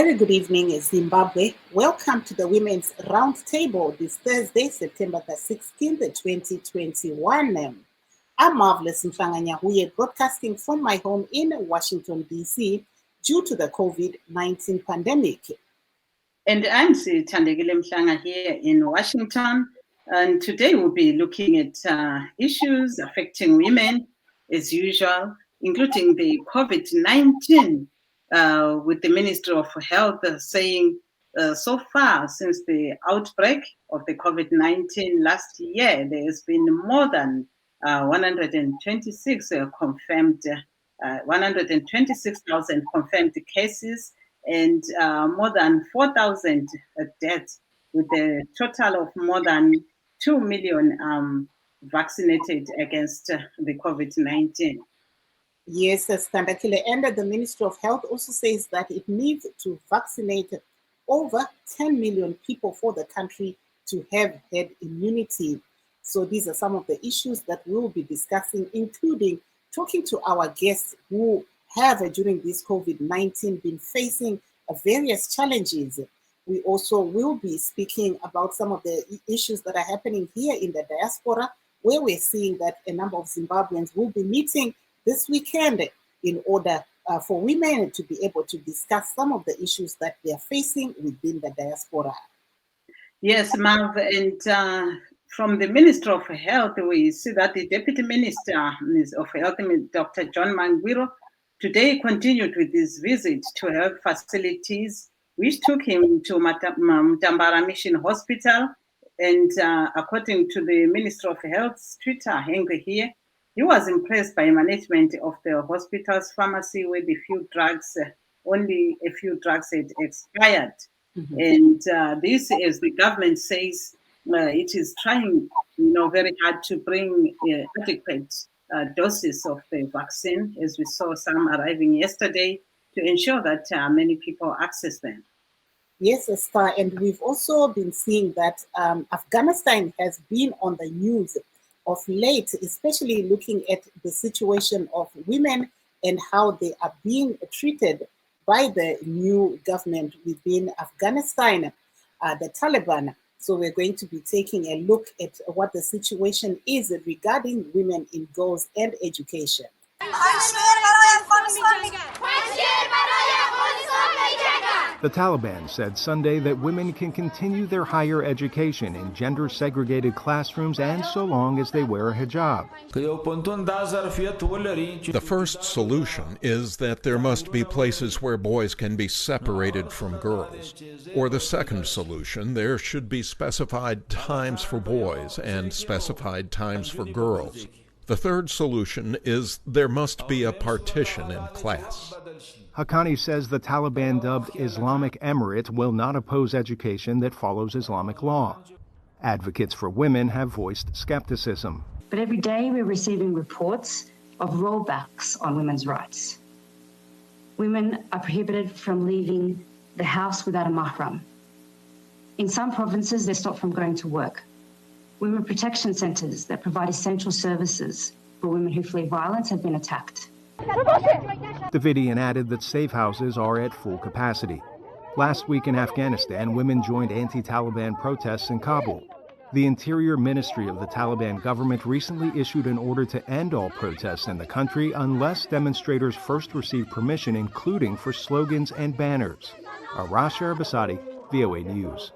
very good evening, Zimbabwe. Welcome to the Women's RoundTable this Thursday, September the 16th, 2021. I'm Marvelous Mfanganya, broadcasting from my home in Washington, D.C. due to the COVID-19 pandemic. And I'm Thandekile Mhlanga here in Washington. And today we'll be looking at issues affecting women, as usual, including the COVID-19, with the Ministry of Health saying so far since the outbreak of the COVID-19 last year, there has been more than 126,000 confirmed cases and more than 4,000 deaths, with a total of more than 2 million vaccinated against the COVID-19. Yes, Thandekile, and the Ministry of Health also says that it needs to vaccinate over 10 million people for the country to have herd immunity. So these are some of the issues that we'll be discussing, including talking to our guests who have, during this COVID-19, been facing various challenges. We also will be speaking about some of the issues that are happening here in the diaspora, where we're seeing that a number of Zimbabweans will be meeting this weekend in order for women to be able to discuss some of the issues that they are facing within the diaspora. Yes, Marv, and from the Minister of Health, we see that the Deputy Minister of Health, Dr. John Mangwiro, today continued with his visit to health facilities, which took him to Mtambara Mission Hospital. And according to the Minister of Health's Twitter handle here, he was impressed by management of the hospital's pharmacy, where only a few drugs had expired. Mm-hmm. And this, as the government says, it is trying, very hard to bring adequate doses of the vaccine, as we saw some arriving yesterday, to ensure that many people access them. Yes, Esther, and we've also been seeing that Afghanistan has been on the news of late, especially looking at the situation of women and how they are being treated by the new government within Afghanistan, the Taliban. So we're going to be taking a look at what the situation is regarding women in girls and education. The Taliban said Sunday that women can continue their higher education in gender-segregated classrooms and so long as they wear a hijab. The first solution is that there must be places where boys can be separated from girls. Or the second solution, there should be specified times for boys and specified times for girls. The third solution is there must be a partition in class. Haqqani says the Taliban dubbed Islamic Emirate will not oppose education that follows Islamic law. Advocates for women have voiced skepticism. But every day we're receiving reports of rollbacks on women's rights. Women are prohibited from leaving the house without a mahram. In some provinces, they're stopped from going to work. Women protection centres that provide essential services for women who flee violence have been attacked. Davidian added that safe houses are at full capacity. Last week in Afghanistan, women joined anti-Taliban protests in Kabul. The Interior Ministry of the Taliban government recently issued an order to end all protests in the country unless demonstrators first receive permission, including for slogans and banners. Arash Arabasadi, VOA News.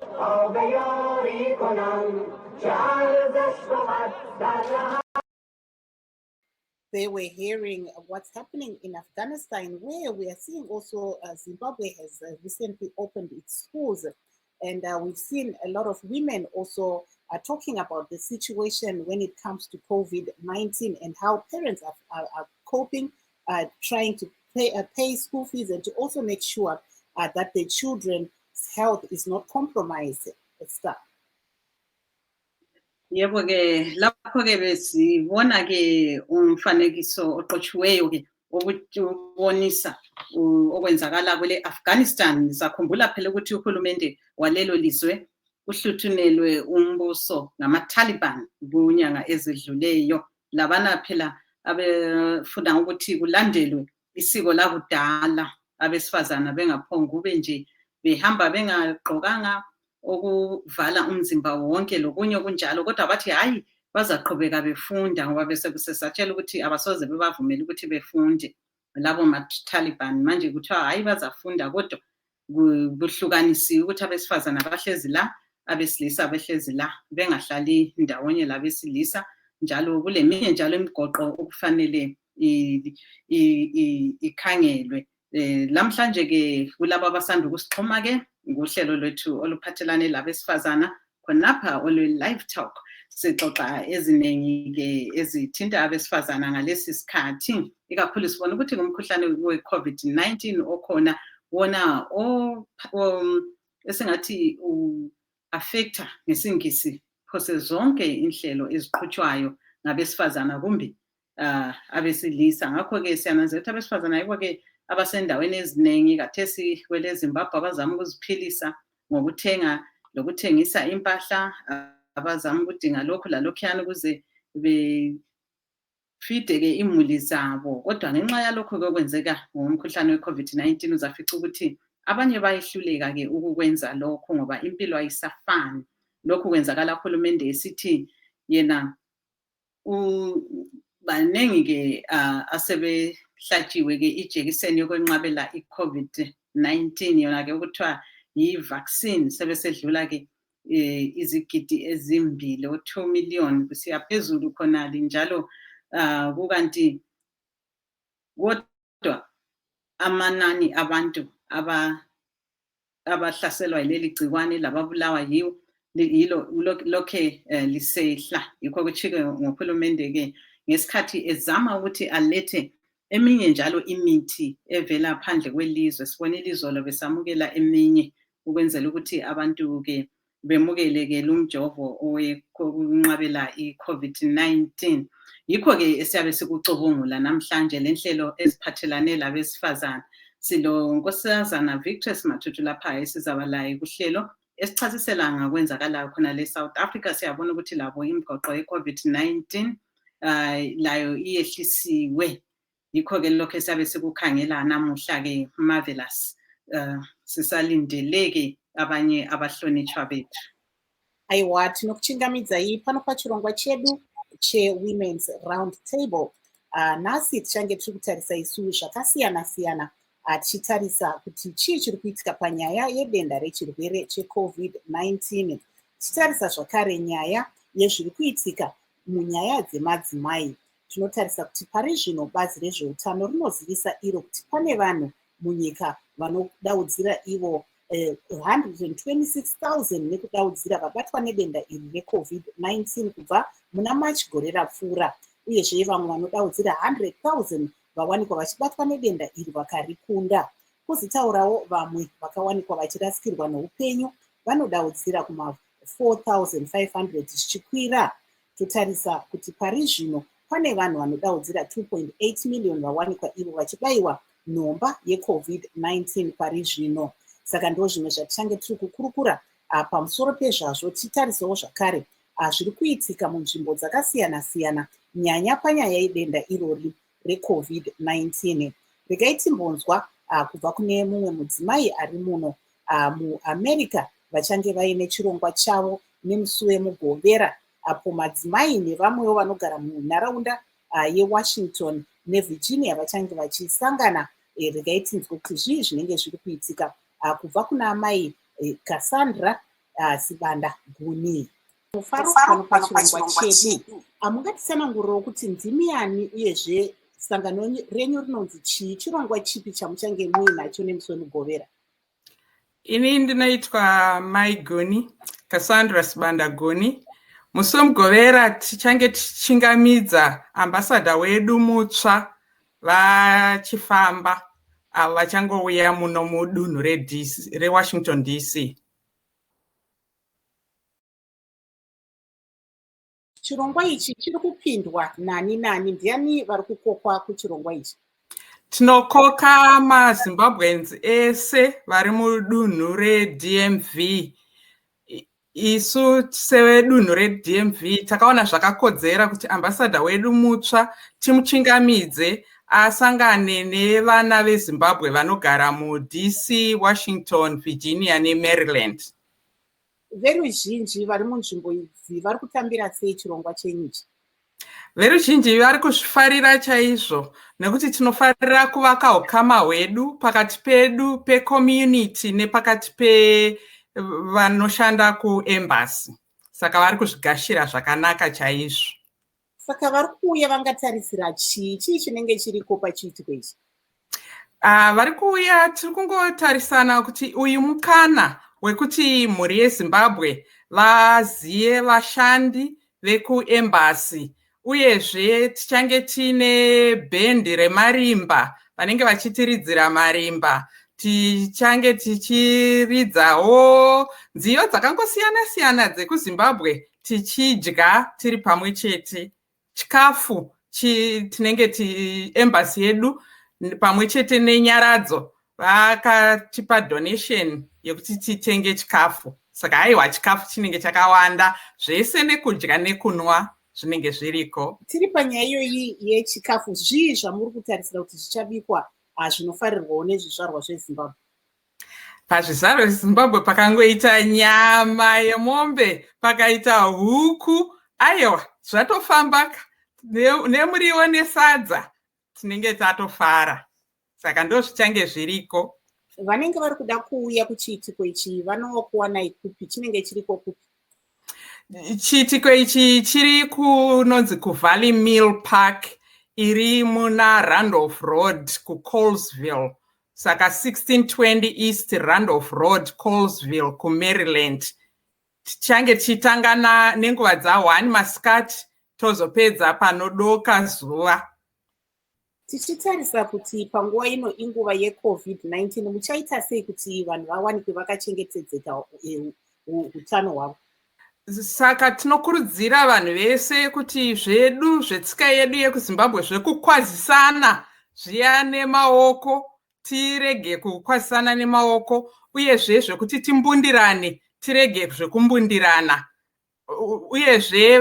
They were hearing what's happening in Afghanistan, where we are seeing also Zimbabwe has recently opened its schools. And we've seen a lot of women also talking about the situation when it comes to COVID-19 and how parents are coping, trying to pay school fees and to also make sure that their children's health is not compromised. Yebo ke lapho ke besibona ke umfanekiso oqotshiweyo ke obonisa okwenzakala kule Afghanistan. Sakhumbula phela ukuthi uhulumende walelo lizwe uhluthunelwe umbuso ngama-Taliban kunyanga ezidluleyo. Labana phela abefuna ukuthi kulandelwe isiko lakudala, abesifazana bengaphonga kube nje behamba bengagqokanga okuvala umzimba wonke lokunye kunjalo, kodwa bathi hayi bazaqhubeka befunda ngoba besebesatshela ukuthi abasoze bebavumele ukuthi befunde labo ma-Taliban. Manje kuthiwa hayi bazafunda, kodwa kuhlukanisiwe ukuthi abesifazana bahlezi la, abesilisa behlezi la, bengahlali ndawonye labesilisa. Njalo kuleminye njalo imigoqo okufanele ikhangelwe. Lamhlanje ke kulabo abasanda ukusixhuma ke ngohlelo lwethu oluphathelane labesifazana khonapha olwe-Livetalk, sixoxa eziningi ke ezithinta abesifazana ngalesi sikhathi, ikakhulu sibona ukuthi ngumkhuhlane we-COVID-19 okhona wona esingathi affecta ngesingisi phose zonke inhlelo eziqhutshwayo ngabesifazana kumbe abesilisa. Ngakho ke siyananzela ukuthi abesifazana yibo ke abasendaweni eziningi kathesi kwele Zimbabwe abazama ukuziphilisa ngokuthenga lokuthengisa impahla, abazama ukudinga lokhu lalokhuyana ukuze befide ke imuli zabo. Kodwa ngenxa yalokho kwenzeka ngomkhuhlane we-COVID-19 uzafica ukuthi abanye bayehluleka ke ukukwenza lokho ngoba impilo ayisafani. Lokhu kwenzakala uhulumende esithi yena banengi ke asebehlatshiwe ke ijekiseni yokwenqabela i-COVID-19 yona ke ukuthiwa yi-vaccine, sebesedlula ke izigidi ezimbili, 2 million kusiya phezulu khonali njalo. Kukanti kodwa amanani abantu abahlaselwa yileli gciwane lababulawa yilo lokhe lisehla. Yikho kuchike ngohulumende ke ngesikhathi ezama ukuthi alethe eminye njalo imithi evela phandle kwelizwe. Sibona ilizwe lo besamukela eminye ukwenzela ukuthi abantu ke bemukele ke lumjovo okunqabela i-COVID-19. Yikho ke esiyabe sikucubungula namhlanje lenhlelo eziphathelane labesifazana. Silo nkosazana Victor Mathutu lapha esizaba laye kuhlelo esichasisela ngakwenzakala khona le South Africa. Siyabona ukuthi labo imigoqo ye-COVID-19 layo iyehlisiwe. Yikho ke lokho esiyabe sikukhangela namuhla ke marvelous. Sisalindeleke abanye abahlonitshwa bethu. Aiwa, tinokuchingamidza pano pachirongwa chedu che-Women's RoundTable. Nhasi tichange tiri kutarisa isu zvakasiyana-siyana, tichitarisa kuti chii chiri kuitika panyaya yedenda rechirwere che-COVID-19. Tichitarisa zvakare nyaya yezviri kuitika munyaya dzemadzimai. Tinotarisa kuti pari zvino bazi rezveutano rinozivisa iro kuti pane vanhu munyika vanodaudzira ivo 126,000 nekudaudzira vabatwa nedenda iri reCOVID-19 kubva muna March gore rapfuura, uyezve vamwe vanodaudzira 100,000 vawanikwa vachibatwa nedenda iri vakarikunda. Kuzitaurawo vamwe vakawanikwa vachirasikirwa neupenyu vanodaudzira kuma 4,500 zvichikwira. Totarisa kuti pari zvino pane vanhu vanodaudzira 2.8 million vawanikwa ivo vachibayiwa nhomba yeCOVID-19 pari zvino. Saka ndo zvimwe zvatichange tiri kukurukura pamusoro pezvazvo. Titarisawo zvakare zviri kuitika munzvimbo dzakasiyana-siyana nyanya panyaya yedenda irori reCOVID-19. Regai timbonzwa kubva kune mumwe mudzimai ari muno muAmerica vachange vaine chirongwa chavo nemusi wemugovera, apo madzimai nevamwewo vanogara munharaunda yeWashington neVirginia vachange vachisangana. Regai tinzwe kuti zvii zvinenge zviri kuitika kubva kuna amai Cassandra Sibanda Guni. Mufaro pano pachirongwa chedu, mungatitsanangurirawo kuti ndimi ani uyezve sangano renyu rinonzi chii, chirongwa chipi chamuchange muinacho nemusi wemugovera? Ini ndinoitwa Mai Guni, Cassandra Sibanda Guni. Musi wemugovera tichange tichingamidza ambasada wedu mutsva vachifamba vachangouya muno mudunhu reWashington DC. Chirongwa ichi chiri kupindwa nani nani? Ndiani vari kukokwa kuchirongwa ichi? Tinokoka maZimbabweans ese vari mudunhu reDMV. Isu sevedunhu reDMV takaona zvakakodzera kuti ambasada wedu mutsva timuchingamidze asangane nevana veZimbabwe vanogara muDC, Washington, Virginia neMaryland. Veruzhinji vari munzvimbo idzi vari kutambira sei chirongwa chenyuchi? Veruzhinji vari kuzvifarira chaizvo nekuti tinofarira kuvaka ukama hwedu pakati pedu pecommunity nepakati pevanoshanda kuembassy. Saka vari kuzvigashira zvakanaka chaizvo. Saka vari kuuya vangatarisira chii chinenge chiriko pachiitiko ichi? Vari kuuya tiri kungotarisana kuti uyu mukana wekuti mhuri yeZimbabwe vazive vashandi vekuembassy, uyezve tichange tine bhendi remarimba vanenge vachitiridzira marimba, tichange tichiridzawo nziyo dzakangosiyana siyana dzekuZimbabwe tichidya tiri pamwe chete. Chikafu tinenge embassy yedu pamwe chete nenyaradzo vakatipa donation yekuti titenge chikafu. Saka haiwa chikafu chinenge chakawanda, zvese nekudya nekunwa zvinenge zviriko. Tiri panyaya iyoyi yechikafu, zvii zvamuri kutarisira kuti zvichabikwa zvinofarirwawo nezvizvarwa zveZimbabwe? Pazvizvarwa zveZimbabwe pakangoita nyama yemombe, pakaita huku, aiwa zvatofamba, nemuriwo nesadza tinenge tatofara. Saka ndo zvichange zviriko. Vanenge vari kuda kuuya kuchiitiko ichi vanokuwanai kupi? Chinenge chiriko kupi? Chiitiko ichi chiri kunonzi kuValley Mill Park, iri muna Randolph Road kuColesville. Saka 1620 East Randolph Road, Colesville, kuMaryland. Tichange tichitangana nenguva dza1 masikati tozopedza panodoka zuva. Tichitarisa kuti panguva ino inguva yeCOVID-19, muchaita sei kuti vanhu vawanikwe vakachengetedzeka utano hwavo? Saka tinokurudzira vanhu vese kuti zvedu zvetsika yedu yekuZimbabwe zvekukwazisana zviya nemaoko tirege kukwazisana nemaoko, uyezve zvekuti timbundirane tirege zvekumbundirana, uyezve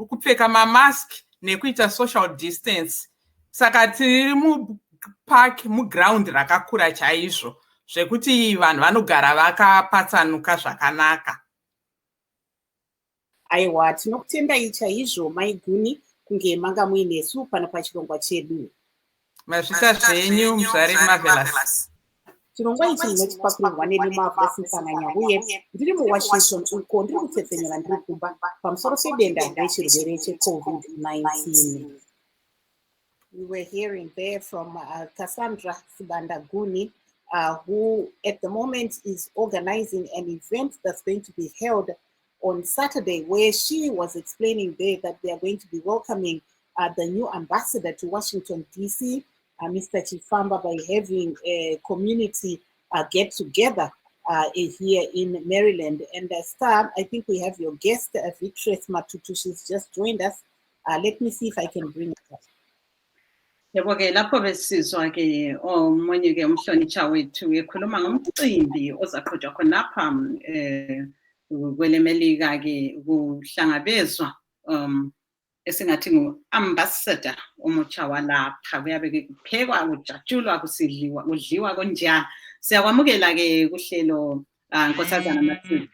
kupfeka mamask nekuita social distance. Saka tiri mupark, muground rakakura chaizvo zvekuti vanhu vanogara vakapatsanuka zvakanaka. Aiwa, tinokutendai chaizvo maiguni kunge manga muinesu pano pachirongwa chedu. Mazvita zvenyu muzvari Marvelous. Chirongwa ichi chinotipakurirwa neni Marvelous Mfanganya, uye ndiri muWashington uko ndiri kutsepfenyura ndiri kumba pamusoro pedenda rechirwere cheCOVID-19. We were hearing there from Cassandra Sibandaguni, who at the moment is organizing an event that's going to be held on Saturday, where she was explaining there that they are going to be welcoming the new ambassador to Washington, D.C., Mr. Chifamba, by having a community get-together here in Maryland. And Star, I think we have your guest, Victress Matutu. She's just joined us. Let me see if I can bring it up. Yebo ke lapho besizwa ke omunye ke umhlonitsha wethu ekhuluma ngomcimbi ozaqhutshwa khonapha kwelemelika ke kuhlangabezwa esingathi ngu-ambassador omutsha walapha. Kuyabe ke kuphekwa, kujatshulwa, kudliwa konjani. Siyakwamukela ke kuhlelo Nkosazana Matutu.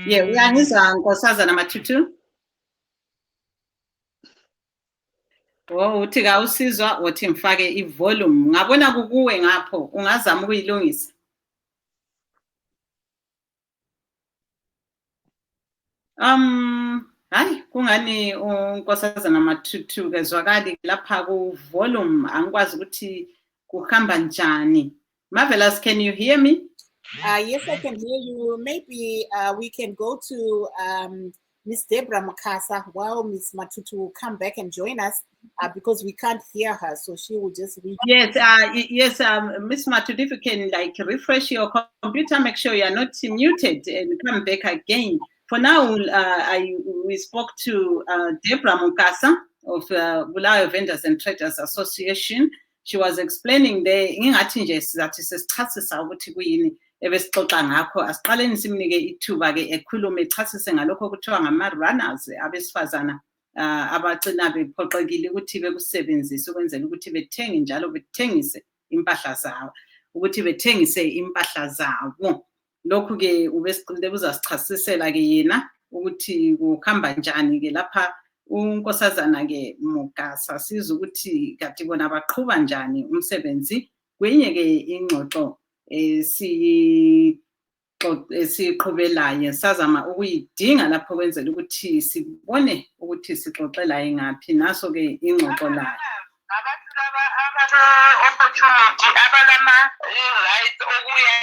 Uyangizwa Nkosazana Matutu? Uthi kawusizwa, uthi ngifake ivolume. Ngabona kukuwe ngapho, ungazama ukuyilungisa. Hayi kungani uNkosazana Matutu kezwakali lapha ku volume, angikwazi ukuthi kuhamba njani. Marvelous, can you hear me? Yes, I can hear you. Maybe we can go to Miss Deborah Mukasa while Miss Matutu will come back and join us, because we can't hear her, so she will just read. Yes, Miss Matutu, if you can refresh your computer, make sure you are not muted and come back again. For now, we spoke to Deborah Mukasa of Bulawayo Vendors and Traders Association. She was explaining there ingathi nje sizathi sesichasisa ukuthi kuyini ebesixoxa ngakho. Asiqaleni simnike ithuba ke ekhulume echasise ngalokho kuthiwa ngama runners abesifazana abagcina bephoqekile ukuthi bekusebenzise ukwenzela ukuthi bethenge njalo bethengise impahla zabo, ukuthi bethengise impahla zabo. Lokhu-ke ubesicile uzasichasisela-ke yena ukuthi kuhamba njani-ke lapha. Unkosazana-ke Mugasa sizwe ukuthi kanti bona baqhuba njani umsebenzi. Kwenye-ke ingxoxo siqhubelayo sazama ukuyidinga lapho kwenzela ukuthi sibone ukuthi sixoxelayo ngaphi. Naso-ke ingxoxo layo. Abantu laba abale-opportunity abalama-rights okuya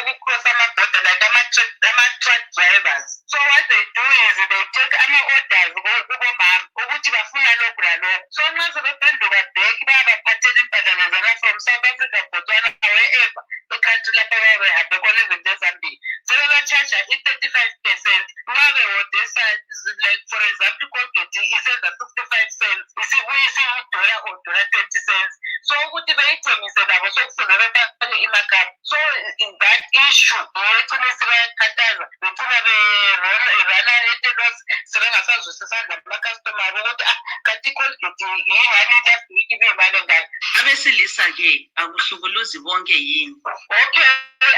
ukukrosa ama-border like ama-truck drivers. So what they do is they take ama-orders kubomama ukuthi bafuna lokhu lalokhu. So nxa sebephenduka back bayabaphathela impahla zezana from South Africa, Botswana, wherever i-country lapho bayabehambe khona izinto ezambili. Sebebatshaja i-35%. Nxa behodesa, like for example, Colgate isenza 65 cents. Isiyi-dollar or $0.20. So ukuthi beyithengise labo sokufuze befake imakhathi. So in that issue yethina sibakhathaza bethina berana etelos sebengasazwisisana nama-customer ukuthi kanti Colgate yingani last week ibimali engaka. Abesilisa-ke akuhlukuluzi bonke yini? Okay,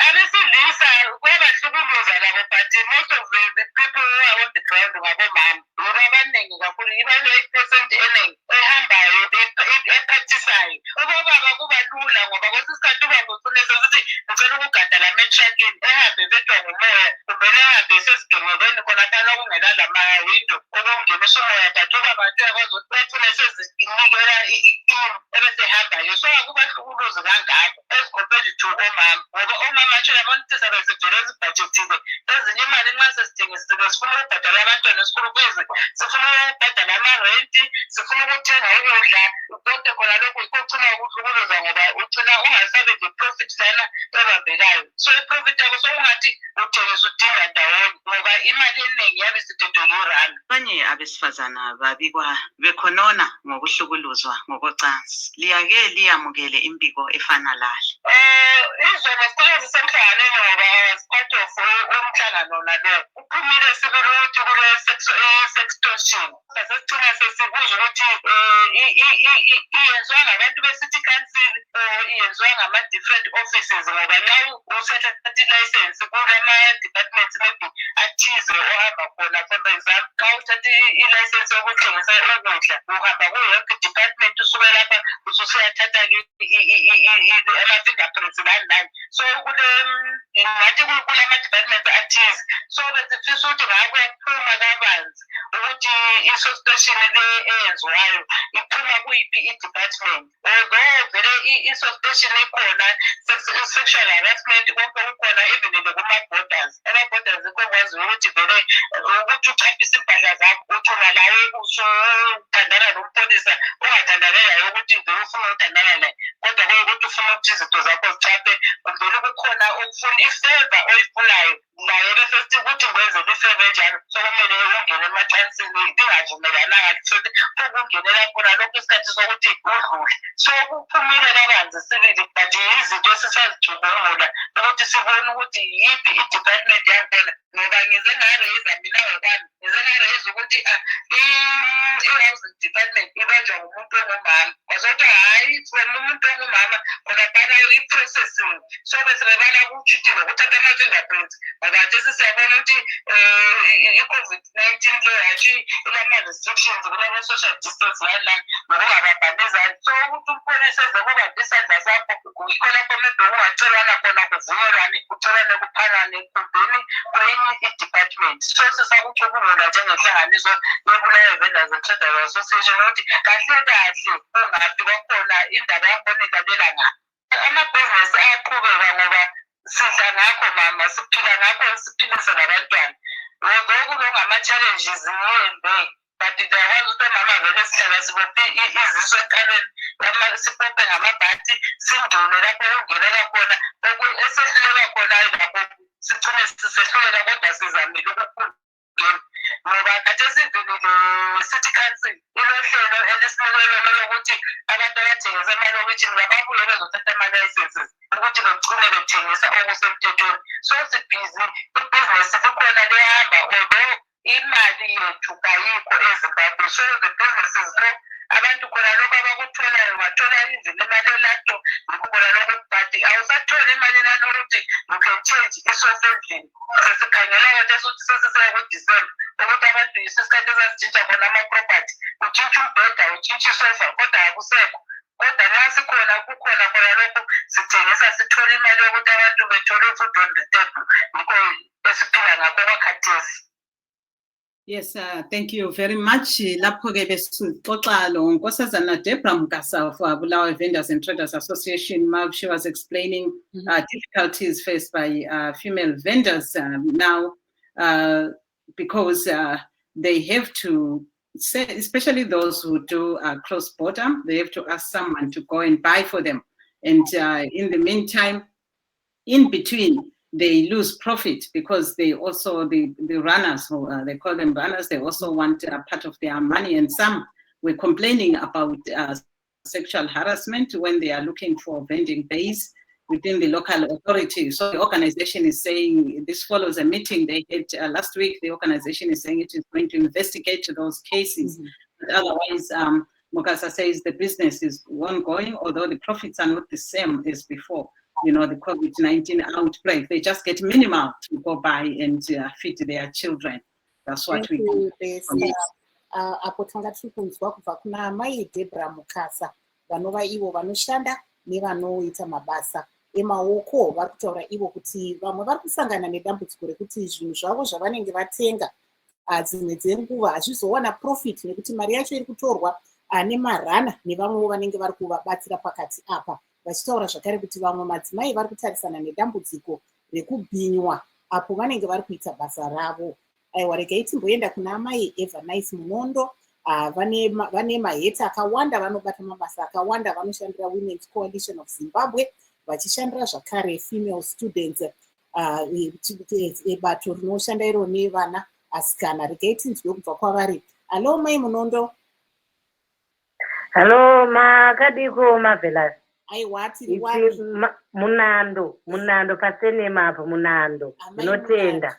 abesilisa kuyabahlukuluza labo, but most of the people who are on the ground ngabomama. Ngoba abaningi kakhulu iba-8% eningi ehambayo ephathisayo. Ubaba kuba lula ngoba kwesinye isikhathi ubaba ufunisa ukuthi ngicela ukugada la metruckini ehambe bedwa ngomoya kumbe ehambe sesigengekweni khonaphana okungela lama-window okungenisa umoya, but ubaba uyakwazi ukuthi befune sezinikela i-team ebesehambayo. So akubahlukuluzi kangako as compared to omama, ngoba omama nje yamonitisa bezivele ezibhajethile ezinye imali nxa sesithengisile sifuna ukubhadala abantwana esikhulu kwezi, sifuna ukubhadala ama-renti, sifuna ukuthenga ukudla. Konke khona lokhu kucina ukuhlukuluza ngoba ucina ungasabi le-profit lana ebambekayo. So i-profit yakho sokungathi uthengisa udinga ndawonye ngoba imali eningi yabe isithethwe yuranda. Abanye abesifazana babikwa bekhonona ngokuhlukuluzwa ngokocansi. Liyake liyamukele impiko efana lale. Izolo sike zisemhlanganweni ngoba as part of umhlangano nalo uphumile sibili ukuthi kule-sextortion. Sasicina sesibuza ukuthi iyenziwa ngabantu be-city council or iyenziwa ngama-different offices ngoba nxa usathatha i-license kulama-departments maybe athize ohamba khona. For example, xa uthatha i-license yokuthengisa ukudla uhamba ku-health department usuke lapha ususuyathatha-ke ama-fingerprints lani. So ngathi kulama-departments athize. So besifisa ukuthi ngako yaphuma kabanzi ukuthi i-sextortion le eyenziwayo iphuma kuyiphi i-department. Although vele i-sextortion ikhona, sexual harassment konke kukhona even kuma-borders. Ama-borders ikwazi ukuthi vele ukuthi uchaphise impahla zakho uthuna lawe usuthandana nompolisa ungathandane laye ukuthi vele ufuna ukuthandana laye, kodwa ukuthi ufuna ukuthi izinto zakho zichaphe vele kukhona okufuna ifeva oyifunayo naye bese ukuthi ngwenzele ifeva enjalo sokumele ungene emachansini lingavumelananga futhi ukungenela khona lokhu isikhathi sokuthi udlule. So kuphumile kabanzi sibili, but izinto esisazijubungula ukuthi sibone ukuthi yiphi i-department yakhona ngoba ngize ngareyisa mina ngokwami, ngize ngareyisa ukuthi i-housing department ibanjwa ngumuntu ongumama. Kwazokuthi hhayi wena umuntu ongumama khonaphana i-processing. So bese bebana kutshuthi nokuthatha ama-fingerprints ngoba khathesi siyabona ukuthi i-COVID-19 le hatshi ilama-restrictions kulama-social distance lani nokungababhanizani. So ukuthi umpolisa ezokubamba isandla sakho yikho lapho maybe ungacelana khona kuvunyelwane ucelane kuphanane kumbeni kwenye i-department. So sisakucubungula njengenhlanganiso yebulayo vendors and traders association ukuthi kahle kahle kungaphi kwakhona indaba yakhona ilalela ngaphi. Amabhizinisi ayaqhubeka ngoba sidla ngakho mama, siphila ngakho, siphilise nabantwana. Ngoba ngama-challenges ngiyembe, but ngiyakwazi ukuthi mama vele sihlala sibophe iziso enkalweni sipophe ngamabhati singene lapho ungenela khona esehluleka khona lapho sigcine sisehlulela kodwa sizamile ukungena ngoba khathesi ivele city council ilohlelo elisinikelo lokuthi abantu abathengisa emalokitshini bababuye bezothatha ama-licenses ukuthi begcine bethengisa okusemthethweni. So sibhizi ibhizinisi likhona liyahamba, although imali yethu kayikho eZimbabwe. So the businesses no abantu khona lokho abakutholayo bathola izini imali elapho khona lokho but awusathola imali lana ukuthi you can change isofa endlini. Sesikhangela ukuthi sesisaya ku-December ukuthi abantu isikhathi esasitshintsha khona ama-property utshintsha umbheda utshintsha isofa kodwa akusekho. Kodwa nxa sikhona kukhona khona lokho sithengisa sithola imali yokuthi abantu bethole food on the table. Yikho esiphila ngakho kwakhathesi. Yes, thank you very much. Lapho ke besixoxa lo Nkosazana Deborah Mkasa of Bulawayo Vendors and Traders Association. She was explaining difficulties faced by female vendors now because they have to say, especially those who do cross border, they have to ask someone to go and buy for them, and in the meantime, in between, they lose profit because they also, the runners, who they call them runners, they also want a part of their money. And some were complaining about sexual harassment when they are looking for vending bays within the local authority. So the organization is saying, this follows a meeting they had last week. The organization is saying it is going to investigate those cases. But otherwise, Mukasa says the business is ongoing, although the profits are not the same as before. You know, the COVID-19 outbreak, they just get minimal to go by and feed their children. That's what we do. Apo tanga tiri kunzwa kubva kuna mai Deborah Mukasa vanova ivo vanoshanda nevanoita mabasa emaoko. Vari kutaura ivo kuti vamwe vari kusangana nedambudziko rekuti zvinhu zvavo zvavanenge vatenga dzimwe dzenguva hazvizowana profit nekuti mari yacho iri kutorwa nemarana nevamwewo vanenge vari kuvabatsira pakati apa. Vachitaura zvakare kuti vamwe madzimai vari kutarisana nedambudziko rekubhinywa apo vanenge vari kuita basa ravo. Aiwa, regai timboenda kuna mai Eva Nice Munondo. Vane maheta akawanda, vanobata mabasa akawanda, vanoshandira Women's Coalition of Zimbabwe, vachishandira zvakare female students, bato rinoshanda iro nevana asikana. Regai tinzwe kubva kwavari. Hello mai Munondo. Hello makadiko Marvelous. Aiwa, tiri wani munando pasene mapo munando ndinotenda.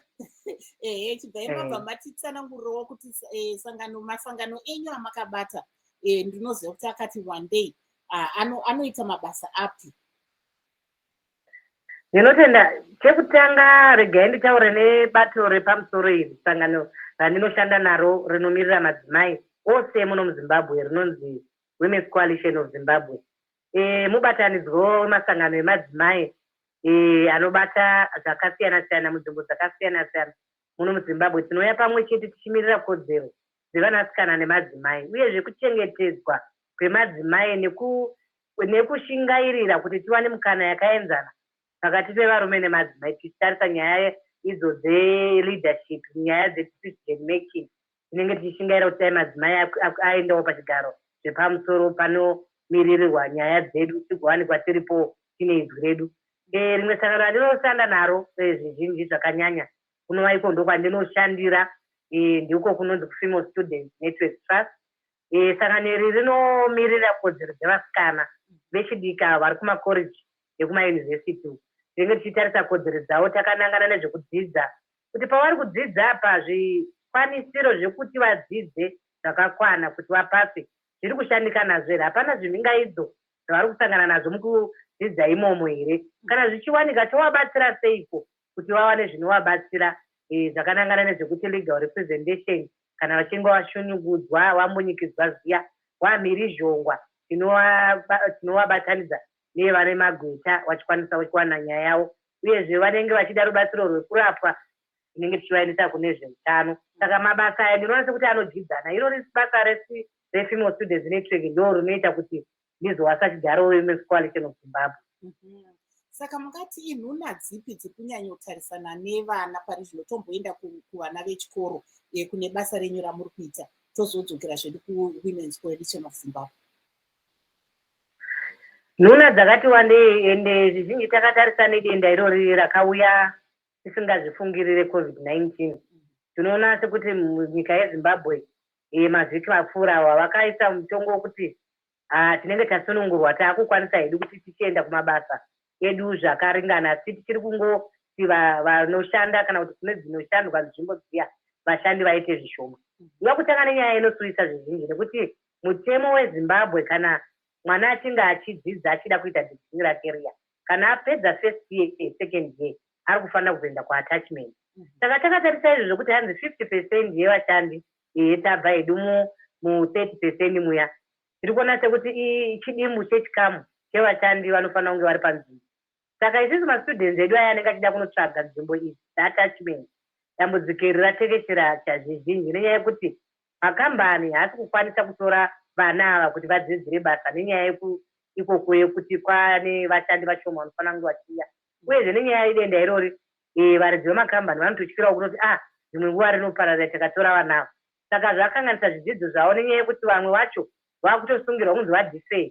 Chibva mabva matitsanangurirawo kuti masangano enyu amakabata ndinoziva kuti akati one day anoita mabasa api. Ndinotenda. Chekutanga regai nditaure nebato repamusoro iri sangano randinoshanda naro rinomirira madzimai ose muno muZimbabwe rinonzi Women's Coalition of Zimbabwe. Mubatanidzwo wemasangano emadzimai anobata zvakasiyana-siyana munzvimbo dzakasiyana-siyana muno muZimbabwe. Tinouya pamwe chete tichimirira kodzero dzevanasikana nemadzimai uyezve kuchengetedzwa kwemadzimai nekushingairira kuti tiwane mukana yakaenzana pakati pevarume nemadzimai tichitarisa nyaya idzo dze-leadership, nyaya dze-decision making. Tinenge tichishingaira kuti madzimai aendawo pachigaro zvepamusoro panomiririrwa nyaya dzedu tigowanikwa tiripo tine izwi redu. Rimwe sangano randinoshanda naro zvizhinji zvakanyanya kunova iko ndokwandinoshandira, ndiko kunonzi Female Students Network Trust. Sangano iri rinomirira kodzero dzevasikana vechidika vari kumakoreji ekumayunivhesiti. Tinenge tichitarisa kodzero dzavo takanangana nezvekudzidza, kuti pavari kudzidza apa zvikwanisiro zvekuti vadzidze zvakakwana kuti vapase zviri kushandika nazvo here. Hapana zvimhingaidzo zvavari kusangana nazvo mukudzidza imomo here. Kana zvichiwanika tovabatsira seiko kuti vawane zvinovabatsira zvakanangana nezvekuti legal representation kana vachinge vashungudzwa vambunyikidzwa ziya vamhirizhongwa tinovabatanidza nevane magweta vachikwanisa kuwana nyaya yavo, uyezve vanenge vachida rubatsiro rwekurapwa tinenge tichivaendesa kune zveutano. Saka mabasa aya ndinoona sekuti anodyidzana. Iro risi basa reFemale Students Network ndo rinoita kuti ndizowasa chigaro Women's Coalition of Zimbabwe. Saka mungati inhuna dzipi dzekunyanya kutarisana nevana pari zvino tomboenda kuvana vechikoro kune basa renyu ramuri kuita tozodzokera zvedu kuWomen's Coalition of Zimbabwe? Nhuna dzakati wandei ende zvizhinji takatarisa nedenda irori rakauya tisingazvifungirire COVID-19. Tinoona sekuti munyika yeZimbabwe mavhiki mapfuura awa vakaisa mutongo wekuti tinenge tasunungurwa taakukwanisa hedu kuti tichienda kumabasa edu zvakaringana. Tichiri kungoti vanoshanda kana kuti kune dzinoshandwa nzvimbo dziya vashandi vaite zvishoma. Ndiva kutanga nenyaya inosuwisa zvizhinji nekuti mutemo weZimbabwe kana mwana achinge achidzidza achida kuita degree rake riya, kana apedza first year second year ari kufanira kuzoenda kuattachment. Saka takatarisa izvo zvokuti hanzi 50% yevashandi tabva hedu mu30% muya, tiri kuona sekuti chidimbu chechikamu chevashandi vanofanira kunge vari panzvimbo. Saka isusu mastudents edu aya anenge achida kunotsvaga nzvimbo idzi dzeattachment, dambudziko iri ratekeshera chazvizhinji nenyaya yekuti makambani haasi kukwanisa kutora vana ava kuti vadzidzire basa nenyaya ikoko yekuti kwane vashandi vashoma vanofanira kunge vachiuya, uyezve nenyaya yedenda irori varidzi vemakambani vanototyirawo kunoti zvimwe nguva rinopararira takatora vana ava. Saka zvakanganisa zvidzidzo zvavo nenyaya yekuti vamwe vacho vakutosungirwa kunzi vadhifeya.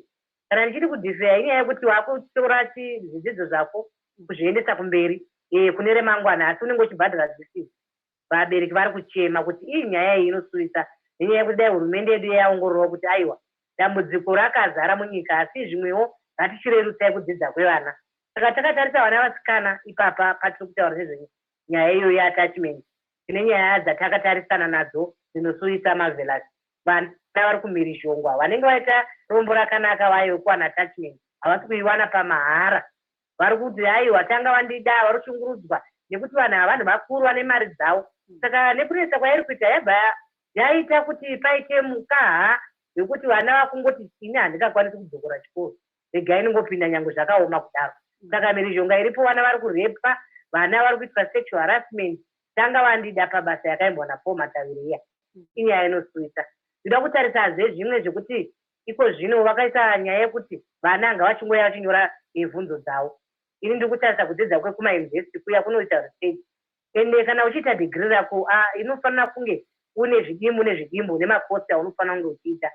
Kana ndichiti kudhifeya inyaya yekuti wakutora zvidzidzo zvako kuzviendesa kumberi kune remangwana, asi unenge uchibhadhara dzisizi. Vabereki vari kuchema kuti iyi nyaya iyi inosuwisa nenyaya yekuti dai hurumende yedu yaongororawo kuti aiwa dambudziko rakazara munyika, asi zvimwewo ngatichirerutsai kudzidza kwevana. Saka takatarisa vana vasikana ipapa patiri kutaura nezvenyaya iyo yeattachment, tine nyaya dzatakatarisana nadzo dzinosuwisa mavelasi. Vana vari kumhirizhongwa vanenge vaita rombo rakanaka vayo kuwana attachment havasi kuiwana pamahara. Vari kuti aiwa tanga vandida, vari kushungurudzwa nekuti vanhu ava vanhu vakuru vane mari dzavo. Saka nekunetsa kwairi kuita yabva yaita kuti paite mukaha wekuti vana vakungoti ini handingakwanisi kudzokera chikoro, regai ningopinda nyange zvakaoma kudaro. Saka mhirizhonga iripo, vana vari kurepa, vana vari kuitwa sexual harassment, tanga vandida pabasa yakaimbwa naPaul Mataviriya. Inyaya inosuwisa. Ndinoda kutarisazve zvimwe zvekuti iko zvino vakaisa nyaya yekuti vana ngavachingoya vachinyora bvunzo dzavo. Ini ndiri kutarisa kudzidza kwekumayunivhesiti kuya kunoita research. Ende kana uchiita degree rako inofanira kunge une zvidimbu nemaposta unofanira kunge uchiita.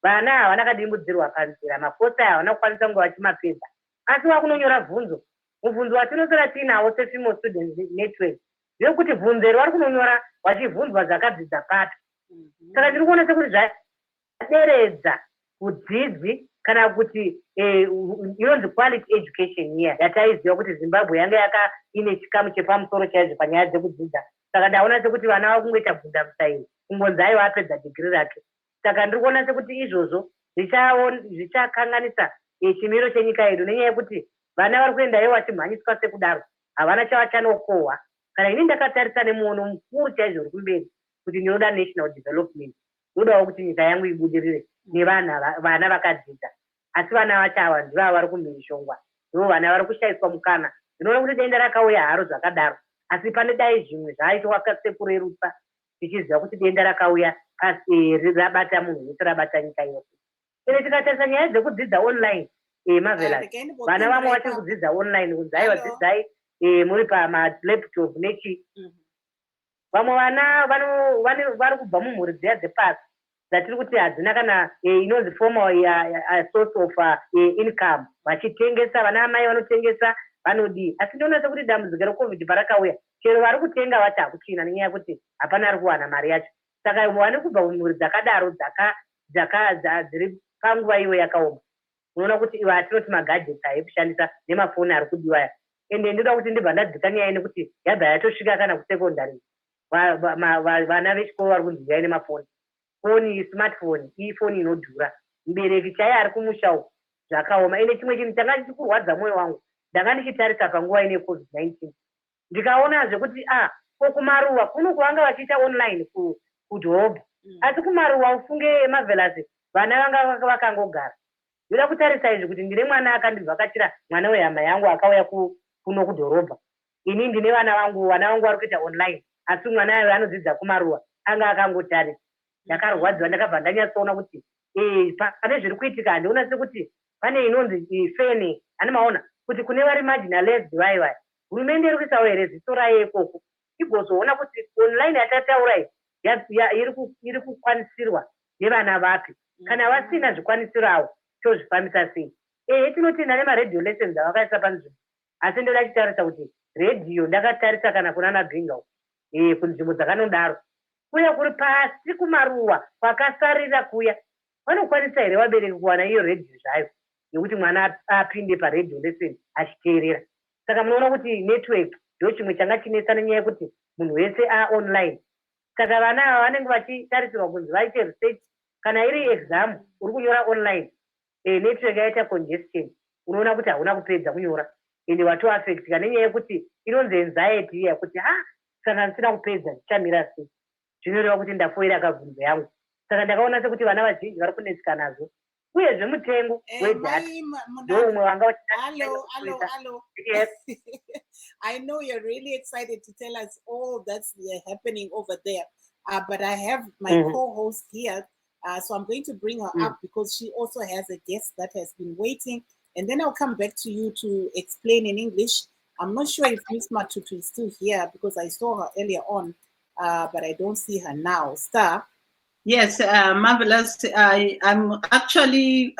Vana havana kadimbudzirwa panzira, maposta havana kukwanisa kunge vachimapedza, asi wakunonyora bvunzo. Mubvunzo watinosara tiinawo seFemale Students Network ndeyekuti bvunzo iri vari kunonyora vachibvunzwa zvakadzidza pato. Saka ndiri kuona sekuti zvaderedza udzidzi kana kuti inonzi quality education here yataiziva kuti Zimbabwe yanga ine chikamu chepamusoro chaizvo panyaya dzekudzidza. Saka ndaona sekuti vana vakungoita bvunda musaini kungonzi aiwa apedza degree rake. Saka ndiri kuona sekuti izvozvo zvichakanganisa chimiro chenyika yedu nenyaya yekuti vana vari kuendayo vachimhanyiswa sekudaro havana chavachanokohwa. Kana ini ndakatarisa nemuono mukuru chaizvo uri kumberi kuti ndinoda national development, ndodawo kuti nyika yangu ibudirire nevana vakadzidza, asi vana vacho ava ndivava vari kumhirishongwa, ndivo vana vari kushaiswa mukana. Ndinoona kuti denda rakauya haro zvakadaro, asi pane dai zvimwe zvaaitwa sekurerutsa tichiziva kuti denda rakauya asi rabata munhu wese, rabata nyika yose. Ine tikatarisa nyaya dzekudzidza online mavela, vana vamwe vachiri kudzidza online kunzai vadzidzai muri pamalaptop nechi. Vamwe vana vari kubva mumhuri dziya dzepasi dzatiri kuti hadzina kana inonzi formal source of income, vachitengesa, vana amai vanotengesa vanodii. Asi ndinoona sekuti dambudziko reCOVID parakauya chero vari kutenga vachi hakuchina nenyaya yekuti hapana ari kuwana mari yacho. Saka vane kubva mumhuri dzakadaro dziri panguva iyo yakaoma, unoona kuti ivo atinoti magadgets aikushandisa nemafoni ari kudiwa. Ende ndoda kuti ndibva ndadzika nyaya nekuti yabva yatosvika kana kusekondari, vana vechikoro vari kunzi yai nemafoni, foni smartphone ifoni inodhura. Mubereki chaiye ari kumusha uko zvakaoma. Ende chimwe chinhu changa chichikurwadza mwoyo wangu ndanga ndichitarisa panguva ine COVID-19 ndikaona zvekuti kumaruwa kuno kuvanga vachiita online kudhorobha, asi kumaruwa ufunge mavelasi vana vanga vakangogara. Ndoda kutarisa izvi kuti ndine mwana akandivhakachira, mwana wehama yangu akauya kuno kudhorobha. Ini ndine vana vangu vari kuita online, asi mwana ayo anodzidza kumaruwa anga akangotarisa. Ndakarwadziwa, ndakabva ndanyatsoona kuti pane zviri kuitika. Handiona sekuti pane inonzi fene animaona kuti kune vari marginalized vaivai hurumende iri kuisawo here ziso rayo ikoko igozoona kuti online yatataura iri kukwanisirwa nevana vapi, kana vasina zvikwanisiro avo tozvifambisa sei. Tinotenda nemaredio lessons avakaisa panzvimbo, asi ndoda chitarisa kuti redhiyo ndakatarisa kana kunana bhinga kunzvimbo dzakanodaro kuya kuri pasi kumaruwa kwakasarira kuya, vanokwanisa here vabereki kuwana iyo redhiyo zvayo yekuti mwana apinde paredio lesson achiteerera. Saka munoona kuti network ndo chimwe changa chinetsa nenyaya yekuti munhu wese online. saka vana ava vanenge vachitarisirwa kunzi vaite research kana iri exam uri kunyora online network yaita congestion unoona kuti hauna kupedza kunyora ende watoaffectika nenyaya yekuti inonzi anxiety iya kuti saka ndisina kupedza ndichamira sei zvinoreva kuti ndafoira akabvunzo yangu saka ndakaona sekuti vana vazhinji vari kunetsika nazvo uyezve mutengo wedhata ndoumwe wanga Hello. I know you're really excited to tell us all that's happening over there, but I have my co-host here, so I'm going to bring her up because she also has a guest that has been waiting, and then I'll come back to you to explain in English. I'm not sure if Miss Matutu is still here because I saw her earlier on, but I don't see her now. Star. Yes, marvelous. I'm actually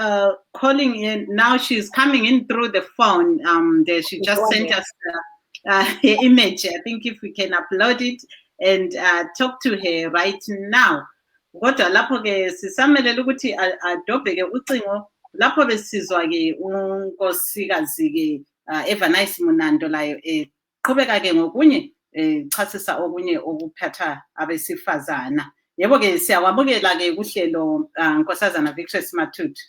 calling in now. She's coming in through the phone. She just sent us her image. I think if we can upload it and talk to her right now. Kodwa lapho ke sisamelela ukuthi adobhe ke ucingo lapho besizwa ke unkosikazi ke Evanice Munando layo qhubeka ke ngokunye chasisa okunye okuphatha abesifazana. Yebo ke siyakwamukela ke kuhlelo nkosazana Victor Matutu.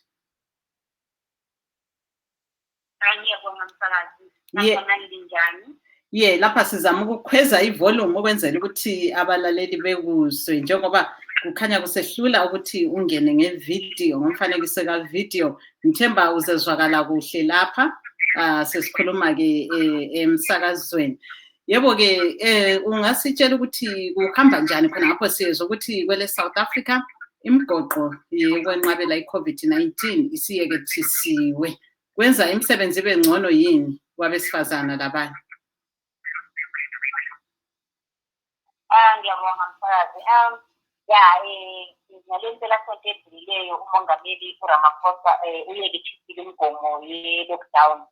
Ngiyabonga msakazi. Nakhona njani? Yeah, lapha sizama ukukhweza ivolume ukwenzela ukuthi abalaleli bekuzwe njengoba kukhanya kusehlula ukuthi ungene ngevideo ngomfanekiso kavideo. Ngithemba uzezwakala kuhle lapha. Sesikhuluma ke emsakazweni. Yebo ke ungasitshela ukuthi kuhamba njani khona ngapho siyezwa ukuthi kwele South Africa imigoqo yokwenqabela iCOVID-19 isiyekethisiwe. Kwenza imisebenzi ibe ngcono yini kwabesifazana labanye? Ngiyabonga msakazi. Ngalento lasonto edlulileyo umongameli uRamaphosa uyekethisile imigomo ye-lockdown.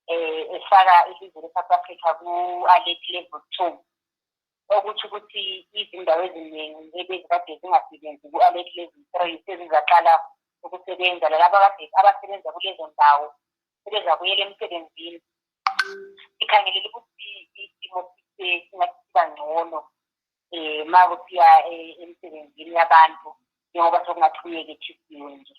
Efaka ilizwe le-South Africa ku-alert level 2 okuthi ukuthi izindawo eziningi ebezikade zingasebenzi ku-alert level 3 sezizaqala ukusebenza labo abasebenza kulezo ndawo sebezabuyela emsebenzini. Ikhangelele ukuthi isimo singasiba ngcono ma kusiya emsebenzini yabantu njengoba sokungathuyekethisiwe nje.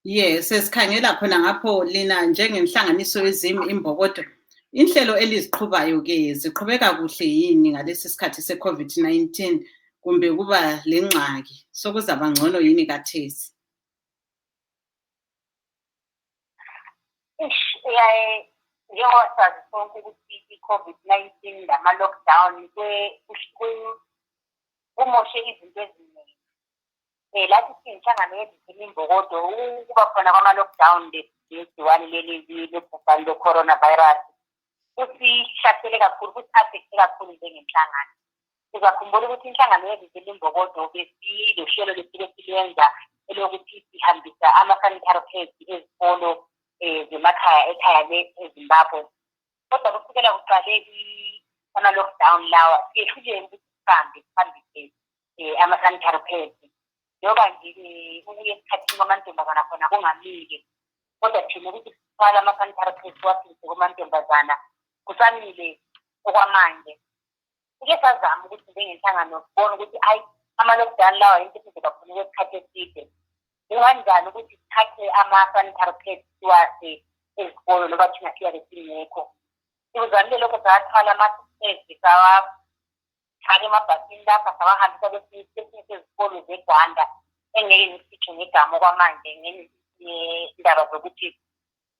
Yes, sesikhangela khona ngapho lina njengenhlanganiso yezimbokodo inhlelo eliziqhubayo ke ziqhubeka kuhle yini ngalesi sikhathi seCOVID-19 kumbe kuba lengxaki sokuzaba ngcono yini kathesi? Njengoba sazi sonke ukuthi iCOVID-19 lama-lockdown kumoshe izinto eziningi. Lathi sinhlangano yezimbokodo ukuba khona kwama-lockdown legciwane leli lebhubhane le-coronavirus kusihlasele kakhulu, kusi-affecte kakhulu njengenhlangano. Sizakhumbula ukuthi inhlangano yezimbokodo besilohlelo lesike silenza elokuthi sihambisa ama-sanitary pads ezikolo ekhaya le-eZimbabwe. Kodwa kusukela kuqale ama-lockdown lawa siyehluleke ukuthi sihambise ama-sanitary pads. Njengoba nje ukuya esikhathini kwamantombazana khona kungamile, kodwa thina ukuthi sithwala ama-sanitary pads wasise kumantombazana kusamile okwamanje. Sike sazama ukuthi njengenhlangano sibone ukuthi ama-lockdown lawa yinto esizoba khona kwesikhathi eside. Kunganjani ukuthi sithathe ama-sanitary pads siwase ezikolo noba thina siyabe singekho. Sikuzamile lokho sawathwala ama-pads sawafaka emabhasini lapha sawahambisa kwesinye sezikolo zeGwanda engeke ngisitsho ngegama okwamanje ngendaba zokuthi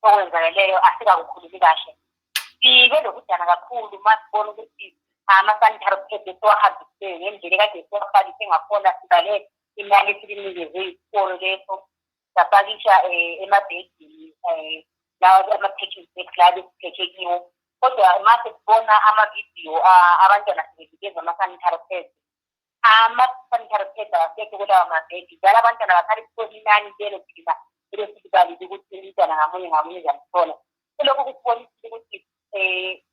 okwenzakeleyo asikakukhulumi kahle. Sibe lokudana kakhulu masibona ukuthi ama-sanitary pads siwahambise ngendlela ekade siwafakise ngakhona sibale imali esilinikeziwe isikolo leso sapakisha emabhedini lawa ama-package eklabu esiphethe kiwo. Kodwa mase sibona amavidiyo abantwana sebebikeza ama-sanitary pads. Ama-sanitary pads awasekho kulawa mabhedi njalo abantwana bathanda ukuthola inani lelo thina elesibalile ukuthi umntwana ngamunye uzalithola. Lokho kusibonisa ukuthi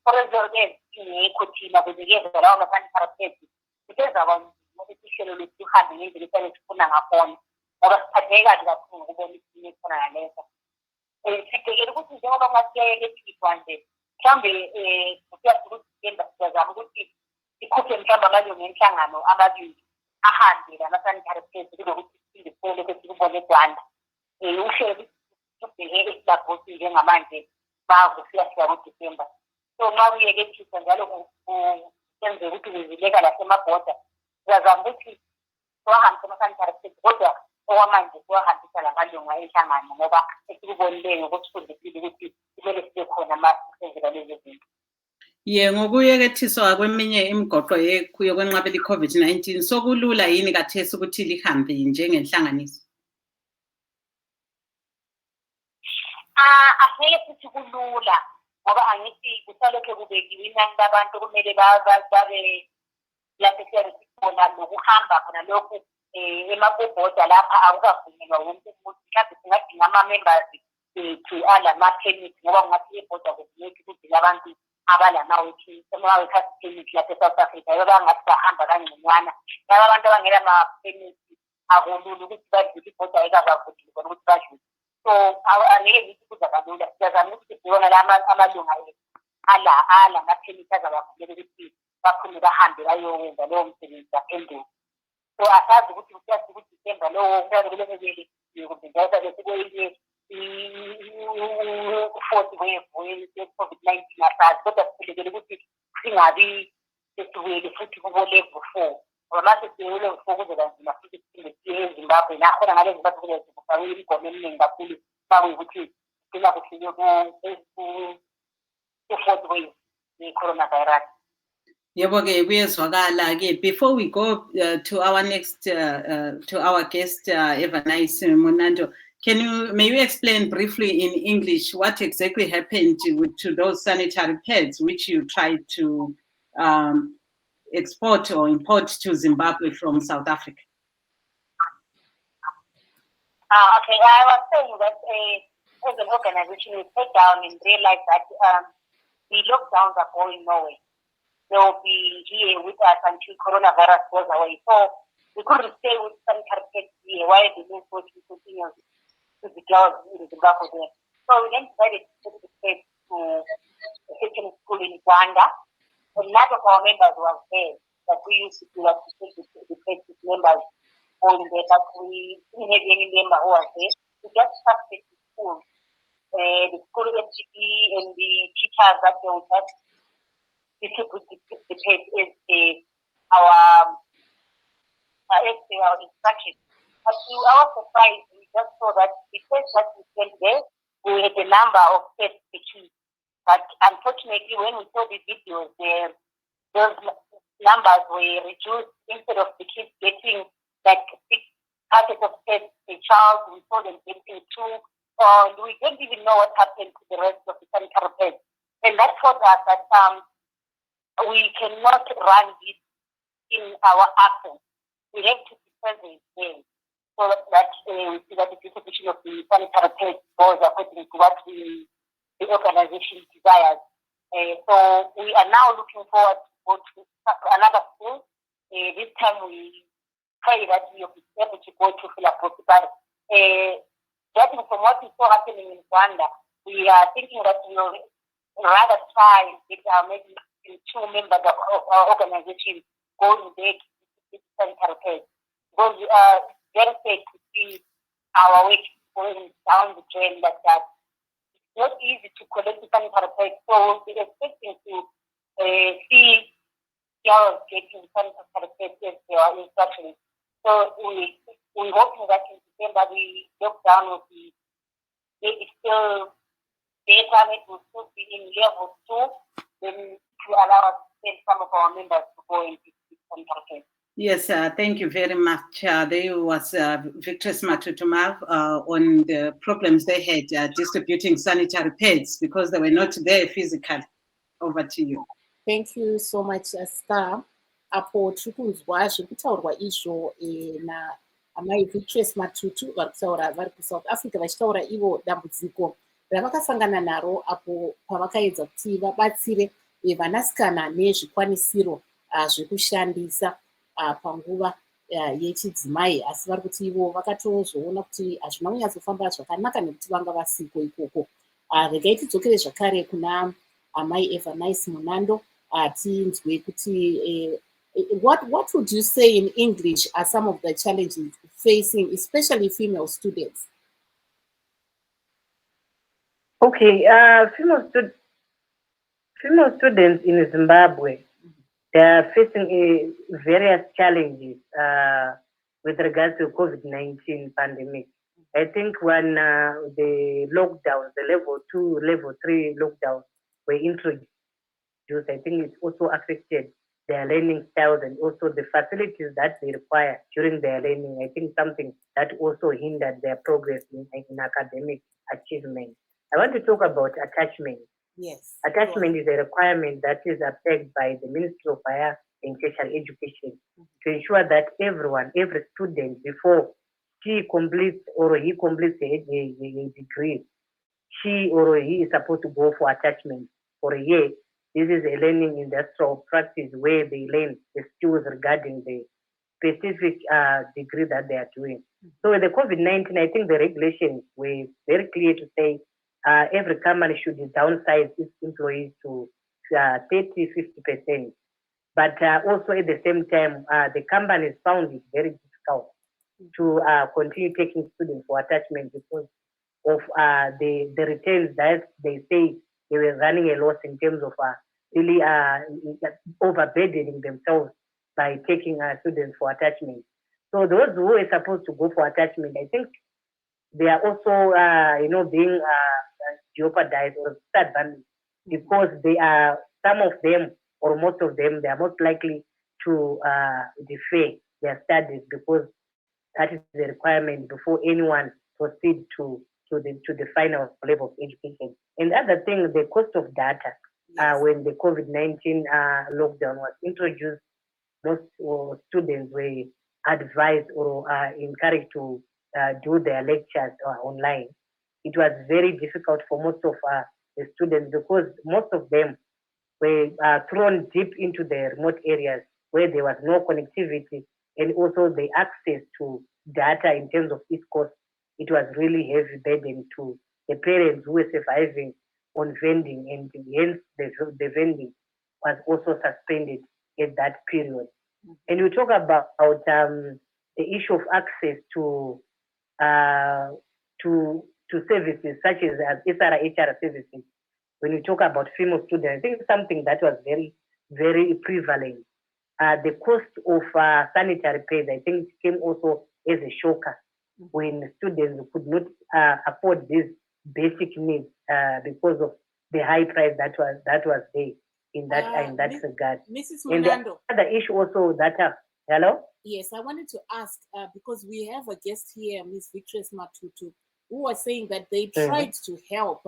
for example ingekho thina kunikeza lawa ma-sanitary pads kusezaba ukuthi ihlelo lethu lihambe ngendlela esale sifuna ngakhona ngoba siphatheke kahle kakhulu ngokubona isinye khona ngalesa. Sibhekele ukuthi njengoba kungasiyayekethithwa nje mhlawumbe siyasuka ukuthi siyazama ukuthi ikhuphe mhlawumbe amalungu enhlangano amabili ahambe lama-sanitary pads kunokuthi sindisele sesikubone eGwanda. Uhleli ubheke esilabhosi njengamanje bakufika ngoDisemba. So uma kuyekethisa njalo kuyenzeka ukuthi kuzileka lasemabhoda, siyazama ukuthi siwahambise ama-sanitary pads kodwa okwamanje siwahambisa la malungu enhlangano ngoba esikubonileyo ngokusifundisile ukuthi kumele sibe khona amasenzela lezi zinto. Ngokuyekethiswa kweminye imigoqo yokwenqabela i-COVID-19 sokulula yini kathesi ukuthi lihambe njengenhlanganiso? Angeke futhi kulula ngoba angithi kusalokhe kubekiwe inani labantu kumele babe lapho siyabona nokuhamba khona lokhu emabhoda lapha akukavunyelwa wonke umuntu. Mhlawumbe singadinga ama-members bethu alama-permit ngoba kungathi ibhoda kuvunyelwa ukuthi labantu abalama-working permit lapha eSouth Africa abangathi bahamba kangconywana. Laba abantu abangela ama-permit akulula ukuthi badlule ibhoda ekabavudile khona ukuthi badlule. So angeke ngithi kuza kalula. Siyazama ukuthi sibona amalunga alama-permit azabavulela ukuthi baphume bahambe bayowenza lowo msebenzi baphenduke. So asazi ukuthi kusiyazi ukuthi Disemba lowo kumele yokuvinjeza besikuyile i-40 wave ye-COVID-19 asazi kodwa siphilekele ukuthi singabi sesiwele futhi kubo level 4 ngoba mase siwele level 4 kuzoba nzima futhi siphinde siye eZimbabwe nakhona ngale Zimbabwe kule kufakwe imigomo eminingi kakhulu bakuyukuthi sigcina kufike ku-4th wave ye-coronavirus. Before we go to our next to our guest Evanice Monando, may you explain briefly in English what exactly happened to those sanitary pads which you tried to export or import to Zimbabwe from South Africa? Okay, I was saying that as an organization, we sat down and realized that the lockdowns are going nowhere. They will be here with us until coronavirus goes away. So we couldn't stay with sanitary pads here while the news continues to be closed in Zimbabwe. So we then decided to take the pads to a certain school in Rwanda. And none of our members was there that we used to do that to take the pads with members all in there, but we didn't have any member who was there. We just trusted the school. The school SGP and the teachers that they would just distribute the pads as our instructions. But to our surprise, we just saw that the pads that we sent there, we had a number of pads to keep. But unfortunately, when we saw the videos, those numbers were reduced. Instead of the kids getting like 6 packets of pads a child, we saw them getting 2. And we didn't even know what happened to the rest of the sanitary pads. And that taught us that we cannot run this in our absence. We have to be present there so that we see that the distribution of the sanitary pads goes according to what the organization desires. So we are now looking forward to go to another school. This time we pray that we will be able to go to Philadelphia. But judging from what we saw happening in Rwanda, we are thinking that we will rather try and get maybe 2 members of our organization going there to sanitary pads. Because we are very sad to see our work going down the drain like that. It's not easy to collect the sanitary pads, so we're expecting to see girls getting sanitary pads as they are instructions. So we're hoping that in December the lockdown will be maybe still data, it will still be in level 2, then to allow us to send some of our members to go into sanitary pads. Yes, thank you very much. There was Victress Matutumav on the problems they had distributing sanitary pads because they were not there physically. Over to you. Thank you so much, Star. Apo tirikunzwa zviri kutaurwa izvo na amai Victress Matutu vari kuSouth Africa vachitaura ivo dambudziko ravakasangana naro apo pavakaedza kuti vabatsire vanasikana nezvikwanisiro zvekushandisa panguva yechidzimai, asi vari kuti ivo vakatozoona kuti hazvina kunyatsofamba zvakanaka nekuti vanga vasiko ikoko. Regai tidzokere zvakare kuna amai Evanice Monando what would you say in English are some of the challenges facing, especially female students? Okay, female students in Zimbabwe, they are facing various challenges with regards to COVID-19 pandemic. I think when the lockdowns, the level 2, level 3 lockdowns were introduced, I think it also affected their learning styles and also the facilities that they require during their learning. I think something that also hindered their progress in academic achievement. I want to talk about attachment. Yes. Attachment is a requirement that is upheld by the Ministry of Higher and Tertiary Education to ensure that every student, before she completes or he completes a degree, she or he is supposed to go for attachment for a year. This is a learning industrial practice where they learn the skills regarding the specific degree that they are doing. So with the COVID-19, I think the regulations were very clear to say every company should downsize its employees to 30-50%. But also at the same time, the companies found it very difficult to continue taking students for attachment because of the returns that they say they were running a loss in terms of really overburdening themselves by taking students for attachment. So those who were supposed to go for attachment, I think they are also, being jeopardized or disadvantaged because they are, some of them or most of them, they are most likely to defer their studies because that is the requirement before anyone proceeds to the final level of education. And the other thing, the cost of data. When the COVID-19 lockdown was introduced, most students were advised or encouraged to do their lectures online. It was very difficult for most of the students because most of them were thrown deep into the remote areas where there was no connectivity and also the access to data in terms of its cost. It was really heavy burden to the parents who were surviving on vending, and hence the vending was also suspended at that period. And we talk about the issue of access to services such as SRHR services. When you talk about female students, I think it's something that was very, very prevalent. The cost of sanitary pads, I think, came also as a shocker when students could not afford these basic needs because of the high price that was there in that regard. Mrs. And Munando. the other issue also that hello? Yes, I wanted to ask because we have a guest here, Ms. Victress Matutu, who was saying that they tried to help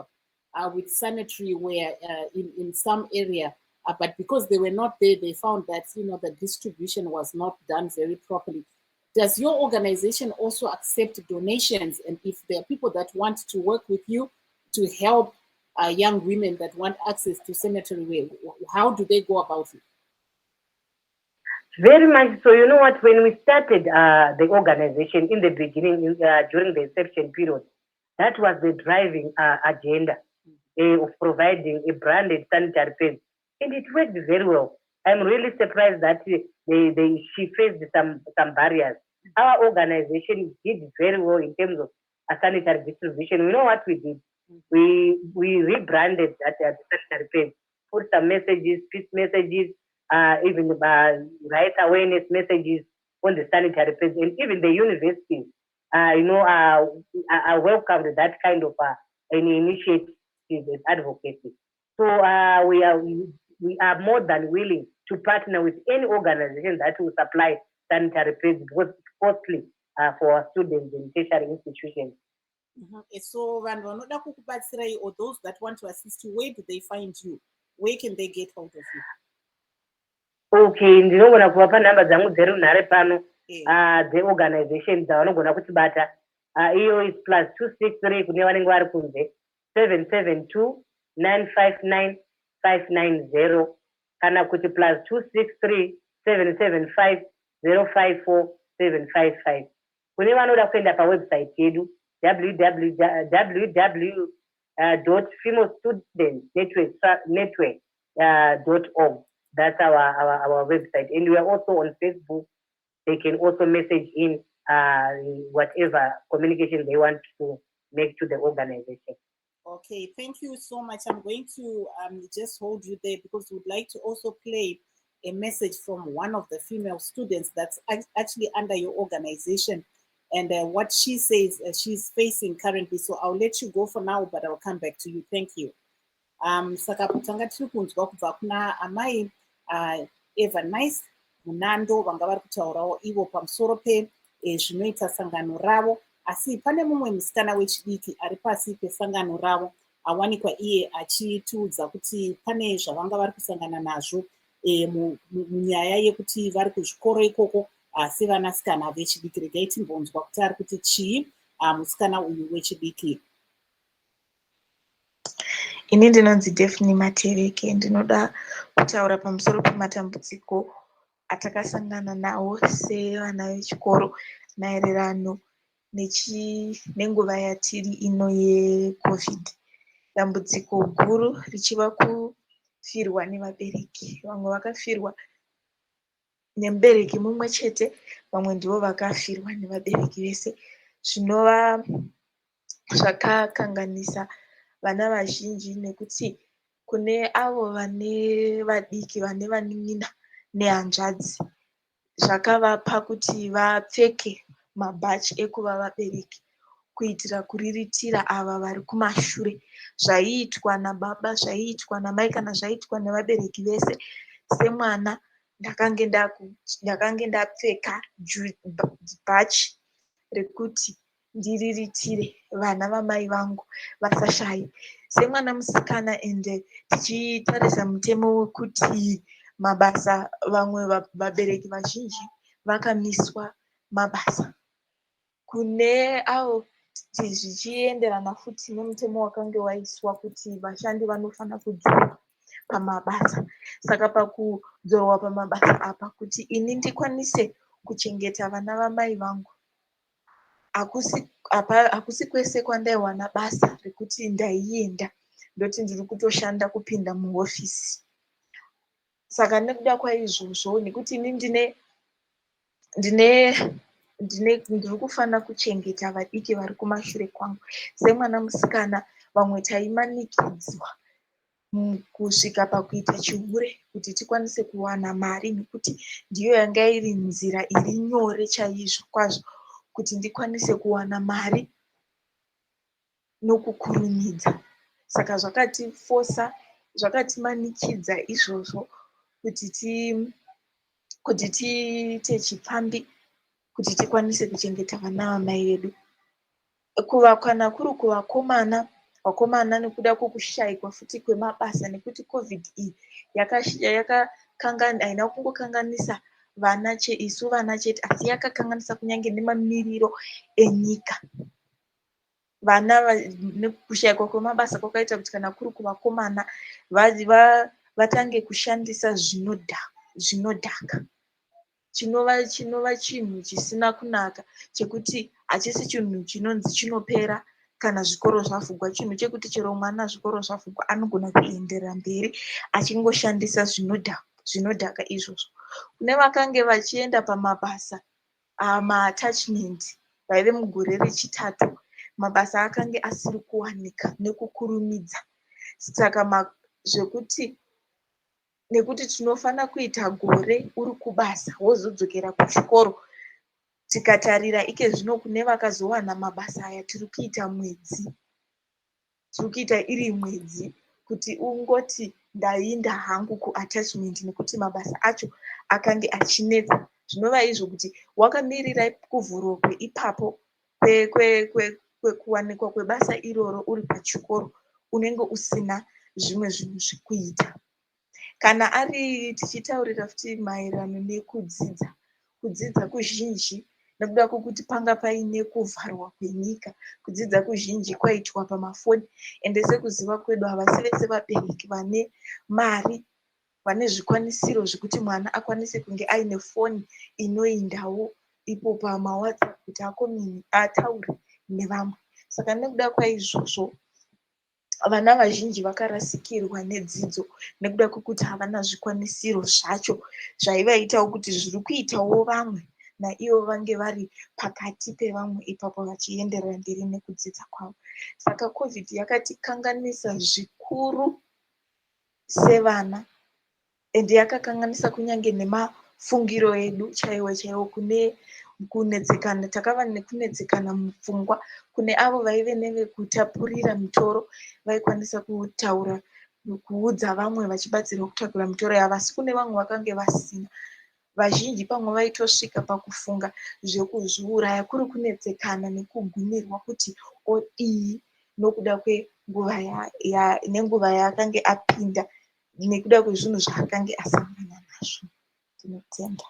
with sanitary ware in some area, but because they were not there, they found that the distribution was not done very properly. Does your organization also accept donations? And if there are people that want to work with you to help young women that want access to sanitary ware, how do they go about it? Very much so. You know what? When we started the organization in the beginning, during the inception period, that was the driving agenda of providing a branded sanitary pad, and it worked very well. I'm really surprised that she faced some barriers. Our organization did very well in terms of sanitary distribution. You know what we did? We rebranded that sanitary pad, put some messages, peace messages, even right awareness messages on the sanitary pads, and even the universities, I welcomed that kind of an initiative and advocacy. So we are more than willing to partner with any organization that will supply sanitary pads because it's costly for our students in tertiary institutions. So, or those that want to assist you, where do they find you? Where can they get hold of you? Okay, ndinogona kuvapa nhamba dzangu dzerunhare pano dzeorganization dzavanogona kutibata. Iyo is +263 kune vanenge vari kunze 772-959-590 kana kuti +263-775-054-755. Kune vanoda kuenda pawebsite yedu www.femalestudentsnetwork.org. That's our website. And we are also on Facebook. They can also message in whatever communication they want to make to the organization. Okay, thank you so much. I'm going to just hold you there because we'd like to also play a message from one of the female students that's actually under your organization and what she says she's facing currently. So I'll let you go for now, but I'll come back to you. Thank you. Saka kutanga tiri kunzwa kubva kuna amai Eva Nice Munando vanga vari kutaurawo ivo pamusoro zvinoita sangano ravo. Asi pane mumwe musikana wechidiki ari pasi pesangano ravo awanikwa iye achitiudza kuti pane zvavanga vari kusangana nazvo munyaya yekuti vari kuzvikoro ikoko sevanasikana vechidiki. Regai timbonzwa kuti ari kuti chii musikana uyu wechidiki. Ini ndinonzi Daphne Matereke, ndinoda kutaura pamusoro pematambudziko atakasangana nawo sevana vechikoro maererano nenguva yatiri ino yeCOVID. Dambudziko guru richiva kufirwa nevabereki. Vamwe vakafirwa nemubereki mumwe chete, vamwe ndivo vakafirwa nevabereki vese, zvinova zvakakanganisa vana vazhinji nekuti kune avo vane vadiki vane vanin'ina nehanzvadzi zvakavapa kuti vapfeke mabhachi ekuva vabereki kuitira kuriritira ava vari kumashure. Zvaiitwa nababa, zvaiitwa namai kana zvaiitwa nevabereki vese. Semwana ndakange ndapfeka bhachi rekuti ndiriritire vana vamai vangu vasashaye. Semwana musikana ende tichitarisa mutemo wekuti mabasa, vamwe vabereki vazhinji vakamiswa mabasa. Kune avo zvichienderana futi nemutemo wakange waiswa kuti vashandi vanofana kudzorwa pamabasa. Saka pakudzorwa pamabasa apa kuti ini ndikwanise kuchengeta vana vamai vangu, hakusi kwese kwandaiwana basa rekuti ndaienda ndoti ndiri kutoshanda kupinda muhofisi. Saka nekuda kwaizvozvo, nekuti ini ndiri kufana kuchengeta vadiki vari kumashure kwangu. Semwana musikana, vamwe taimanikidzwa kusvika pakuita chihure kuti tikwanise kuwana mari, nekuti ndiyo yanga iri nzira iri nyore chaizvo kwazvo kuti ndikwanise kuwana mari nokukurumidza. Saka zvakatimanikidza izvozvo kuti tiite chipfambi kuti tikwanise kuchengeta vana vamai vedu. Kana kuri kuvakomana, vakomana nekuda kwokushayikwa futi kwemabasa, nekuti COVID iyi haina kungokanganisa isu vana chete, asi yakakanganisa kunyange nemamiriro enyika. Vana nekushayikwa kwemabasa kwakaita kuti kana kuri kuvakomana vatange kushandisa zvinodhaka, chinova chinhu chisina kunaka, chekuti hachisi chinhu chinonzi chinopera kana zvikoro zvavhurwa, chinhu chekuti chero mwana zvikoro zvavhurwa anogona kuenderera mberi achingoshandisa zvinodhaka izvozvo. Kune vakange vachienda pamabasa maatachment, vaive mugore rechitatu, mabasa akange asiri kuwanika nekukurumidza. Saka nekuti tinofana kuita gore uri kubasa wozodzokera kuchikoro, tikatarira ike zvino kune vakazowana mabasa aya tiri kuita iri mwedzi, kuti ungoti ndainda hangu kuatachment nekuti mabasa acho akange achinetsa. Zvinova izvo kuti wakamirira kuvhurwa kweipapo kwekuwanikwa kwebasa iroro uri pachikoro, unenge usina zvimwe zvinhu zvekuita. Kana tichitaurira futi maererano nekudzidza, kudzidza kuzhinji nekuda kwokuti panga paine kuvharwa kwenyika, kudzidza kuzhinji kwaitwa pamafoni. Ende sekuziva kwedu, havasi vese vabereki vane mari, vane zvikwanisiro zvekuti mwana akwanise kunge aine foni inoindawo ipo pamaWhatsApp kuti ataure nevamwe. Saka nekuda kwaizvozvo, vana vazhinji vakarasikirwa nedzidzo nekuda kwekuti havana zvikwanisiro zvacho zvaivaitawo kuti zviri kuitawo vamwe naivo vange vari pakati pevamwe ipapo vachienderera mberi nekudzidza kwavo. Saka COVID yakatikanganisa zvikuru sevana, ende yakakanganisa kunyange nemafungiro edu chaiwo chaiwo. Kunetsekana, takava nekunetsekana mupfungwa. Kune avo vaive nevekutapurira mitoro vaikwanisa kutaura kuudza vamwe vachibatsirwa kutakura mitoro yavo, asi kune vamwe vakange vasina. Vazhinji pamwe vaitosvika pakufunga zvekuzviuraya, kuri kunetsekana nekugumirwa kuti odii nokuda kwenguva nenguva yaakange apinda nekuda kwezvinhu zvaakange asangana nazvo. Tinotenda.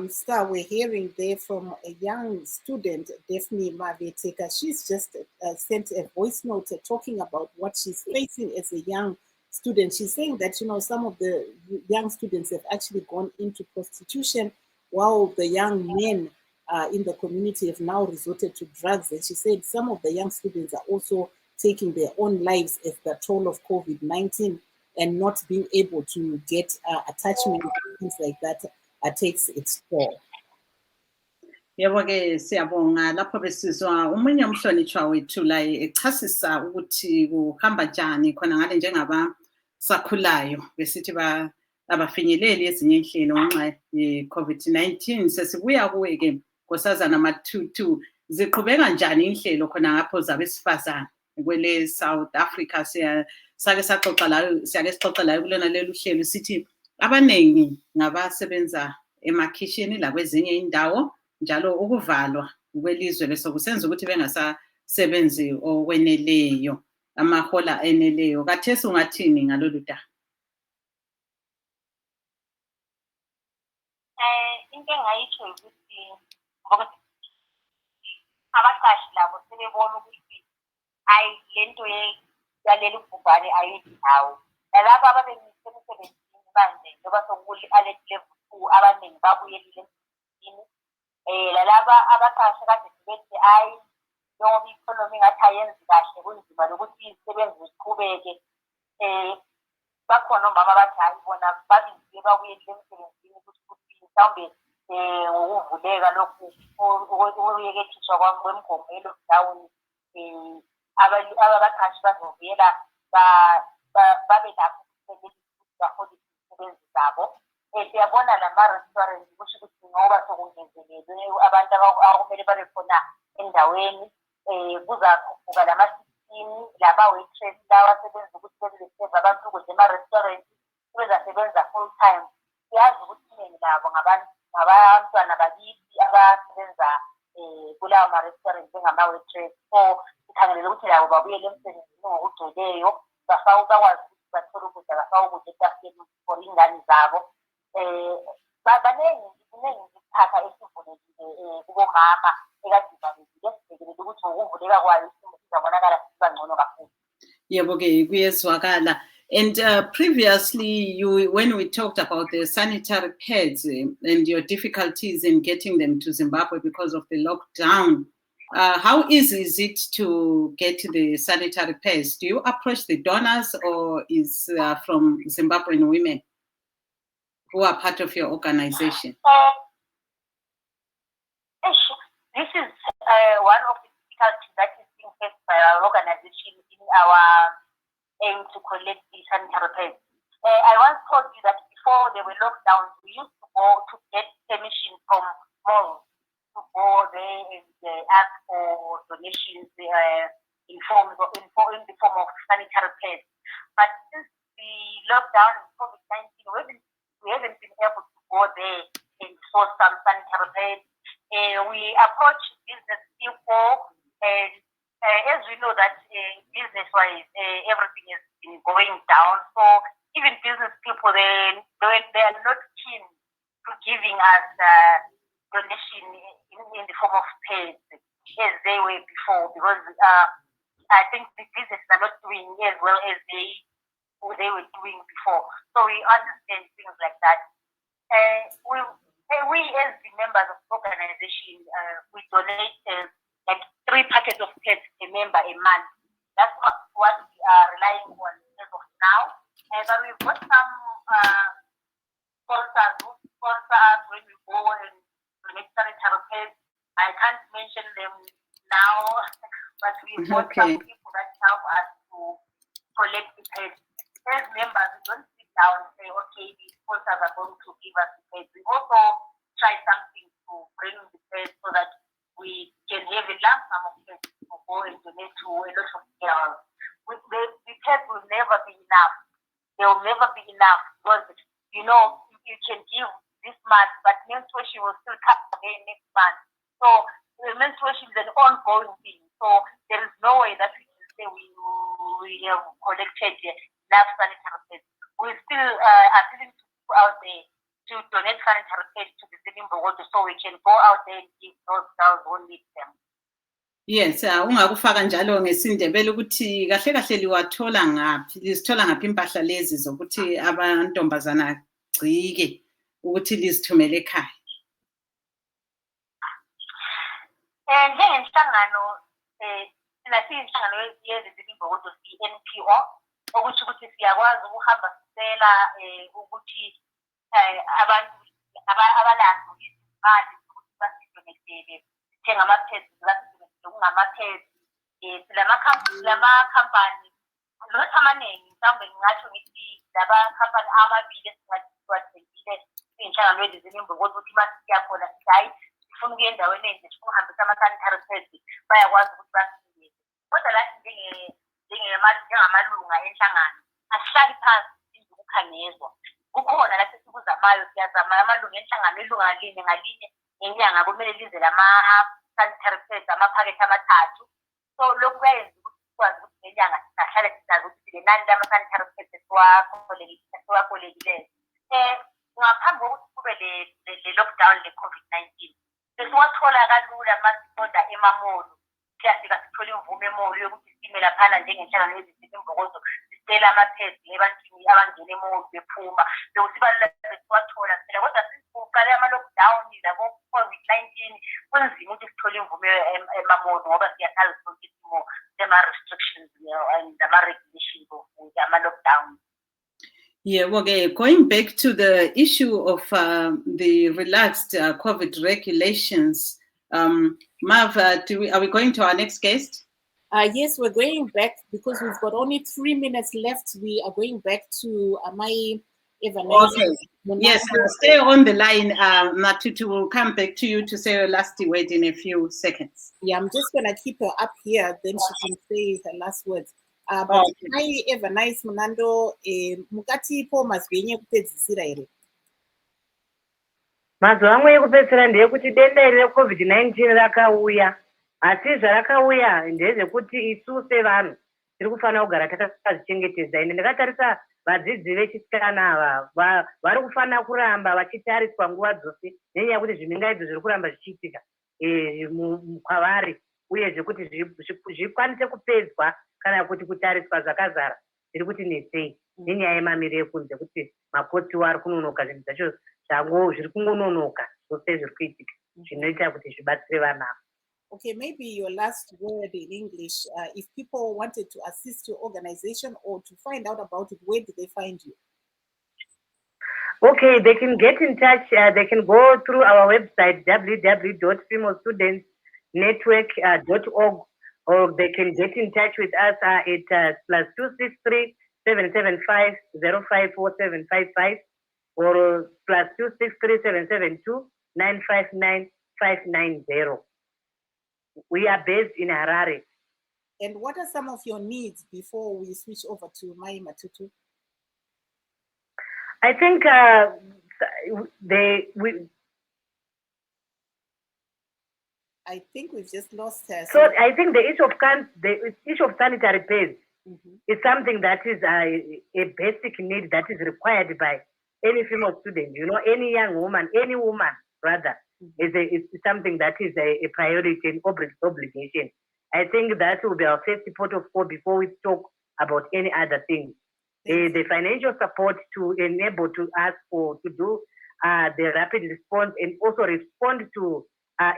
Star, we're hearing there from a young student, Daphne Maveteka. She's just sent a voice note talking about what she's facing as a young student. She's saying that, some of the young students have actually gone into prostitution, while the young men in the community have now resorted to drugs. And she said some of the young students are also taking their own lives as the toll of COVID-19 and not being able to get attachment and things like that. Takes its toll. Yebo-ke siyabonga lapho besizwa omunye umhlonishwa wethu la echasisa ukuthi kuhamba njani khona ngale njengabasakhulayo besithi abafinyeleli ezinye inhlelo ngenxa ye-COVID-19. Sesibuya kuwe-ke Nkosazana Matutu, ziqhubeka njani inhlelo khona ngapho zabesifazane kwele South Africa? Sake sixoxa layo kulona lelu hlelo sithi abaningi ngabasebenza emakhishini lakwezinye indawo, njalo ukuvalwa kwelizwe bese kusenza ukuthi bengasasebenzi okweneleyo, amahola eneleyo. Kathesi ungathini ngalolu daba? Into engayitsho ukuthi abaqashi labo sebebona ukuthi hayi lento yaleli bhubhane ayidlawo. Nalabo ababemisebenzini manje njengoba sokuli alert level 2 abaningi babuyelile emsebenzini. Lalaba abaqashi kade bethi hayi njengoba i-economy ngathi ayenzi kahle kunzima lokuthi izisebenzi ziqhubeke. Bakhona omama abathi hayi bona babiziwe babuyelile emsebenzini ukuthi mhlawumbe ngokuvuleka lokhu ukuyekethiswa kwemigomo ye-lockdown abaqashi bazovuyela babe lapho bahola izisebenzi zabo. Siyabona lama-restaurant kusho ukuthi ngoba sokungezelelwe abantu akumele babe khona endaweni, kuzakhuphuka lama-16 lama-waitress lawa asebenza ukuthi bezeseva abantu ukudla ema-restaurant bezasebenza full time. Siyazi ukuthi iningi labo ngabantwana bakithi abasebenza kulawo ma-restaurant njengama-waitress. So sikhangelele ukuthi labo babuyele emsebenzini ngokugcweleyo, bakwazi ukuthi bathole ukudla, bafake ukudla etafuleni for ingane zabo. Baningi isikhathi esivulekile kubomama ekadivalekile, sibhekelele ukuthi ngokuvuleka kwayo sizabonakala sibangcono kakhulu. Yebo-ke kuyezwakala. And previously, when we talked about the sanitary pads and your difficulties in getting them to Zimbabwe because of the lockdown, how easy is it to get the sanitary pads? Do you approach the donors, or is from Zimbabwean women who are part of your organization? This is one of the difficulties that is being faced by our organization in our aim to collect the sanitary pads. I once told you that before there were lockdowns, we used to go to get permission from malls to go there and ask for donations in the form of sanitary pads. But since the lockdown in COVID-19, we haven't been able to go there and source some sanitary pads. We approach business people, and as we know that business-wise, everything has been going down. So even business people, they are not keen to giving us donation in the form of pads as they were before, because I think the businesses are not doing as well as they were doing before. So we understand things like that. We as the members of the organization, we donate like 3 packets of pads per member a month. That's what we are relying on as of now. But we've got some sponsors who sponsor us when we go and donate sanitary pads. I can't mention them now, but we've got some people that help us to collect the pads. As members, we don't sit down and say, okay, the sponsors are going to give us the pads. We also try something to bring the pads so that we can have a lump sum of pads to go and donate to a lot of girls. The pads will never be enough. They will never be enough because, you know, you can give this month, but menstruation will still come again next month. So the menstruation is an ongoing thing. So there is no way that we can say we have collected enough sanitary pads. We still are willing to go out there to donate sanitary pads to the Zimbabwe so we can go out there and give those girls who need them. Yes, ungakufaka njalo ngesindebele ukuthi kahle kahle liwathola ngaphi, lizithola ngaphi impahla lezi zokuthi abantombazana gcike ukuthi lizithumele ekhaya. Njengenhlangano thina siyinhlangano yeZimbabwe NPO ukuthi siyakwazi ukuhamba sicela ukuthi abantu abalazo izimali ukuthi basidonetele sithenga amaphedi lama-company not amaningi mhlawumbe ngingatsho ngithi laba-company amabili esiwathengile iy'nhlangano yeZimbabwe ukuthi masisiyakhona sithi hayi sifuna ukuya endaweni enje sifuna ukuhambisa ama-sanitary pads bayakwazi ukuthi basinikeze. Kodwa lathi njengamalunga enhlangano asihlali phansi size ukukhangezwa. Kukhona la sesikuzamayo siyazama amalunga enhlangano ilunga ngalinye ngenyanga kumele lize sanitary pads amaphakethe amathathu. So lokhu kuyayenza ukuthi sikwazi ukuthi ngenyanga sihlale sizazi ukuthi le nani lama-sanitary pads esiwakolekileyo. Ngaphambi kokuthi kube le lockdown le-COVID-19 sesiwathola kalula masiqonda emamolo. Siyafika sithole imvume emolo yokuthi sime laphana njengenhlangano yeZimbabwe sicela ama-pads ebantwini abangena emolo bephuma. Bekusibalula sesiwathola phela kodwa sesiqale ama-lockdown labo-COVID-19 kunzima ukuthi sithole imvume emamolo ngoba siyasazi sonke isimo sema-restrictions and ama-regulations of ama-lockdown. Yeah, okay. Going back to the issue of the relaxed COVID regulations, Mav, are we going to our next guest? Yes, we're going back because we've got only 3 minutes left. We are going back to Amai Evanice. Okay. Yes, stay on the line. Matutu will come back to you to say your last word in a few seconds. Yeah, I'm just going to keep her up here, then she can say her last words. But Amai Evanice Munando, mukati po mazvenye kupedzisira ere. Mazuva amwe ekupedzisira ndeyekuti denda iri reCOVID-19 rakauya. Asi zvarakauya ndezvekuti isu sevanhu tiri kufanira kugara takazvichengetedza. Ende ndakatarisa vadzidzi vechisikana ava vari kufanira kuramba vachitariswa nguva dzose nenyaya yekuti zvimingaidzo zviri kuramba zvichiitika kwavari uye zvekuti zvikwanise kupedzwa kana kuti kutariswa zvakazara zviri kuti netsei nenyaya yemamiriro ekunze kuti makotiwo ari kunonoka zvinhu zvacho zvango zviri kungononoka zvose zviri kuitika zvinoita kuti zvibatsire vana. Okay, maybe your last word in English. If people wanted to assist your organization or to find out about it, where do they find you? Okay, they can get in touch. They can go through our website, www.femalestudentsnetwork.org, or they can get in touch with us at +263 775 054755 or +263 772 959 590. We are based in Harare. And what are some of your needs before we switch over to Mai Matutu? I think I think we've just lost her. So I think the issue of sanitary pads is something that is a basic need that is required by any female student. You know, any young woman, any woman rather. It's something that is a priority and obligation. I think that will be our first port of call before we talk about any other things. The financial support to enable to us to do the rapid response and also respond to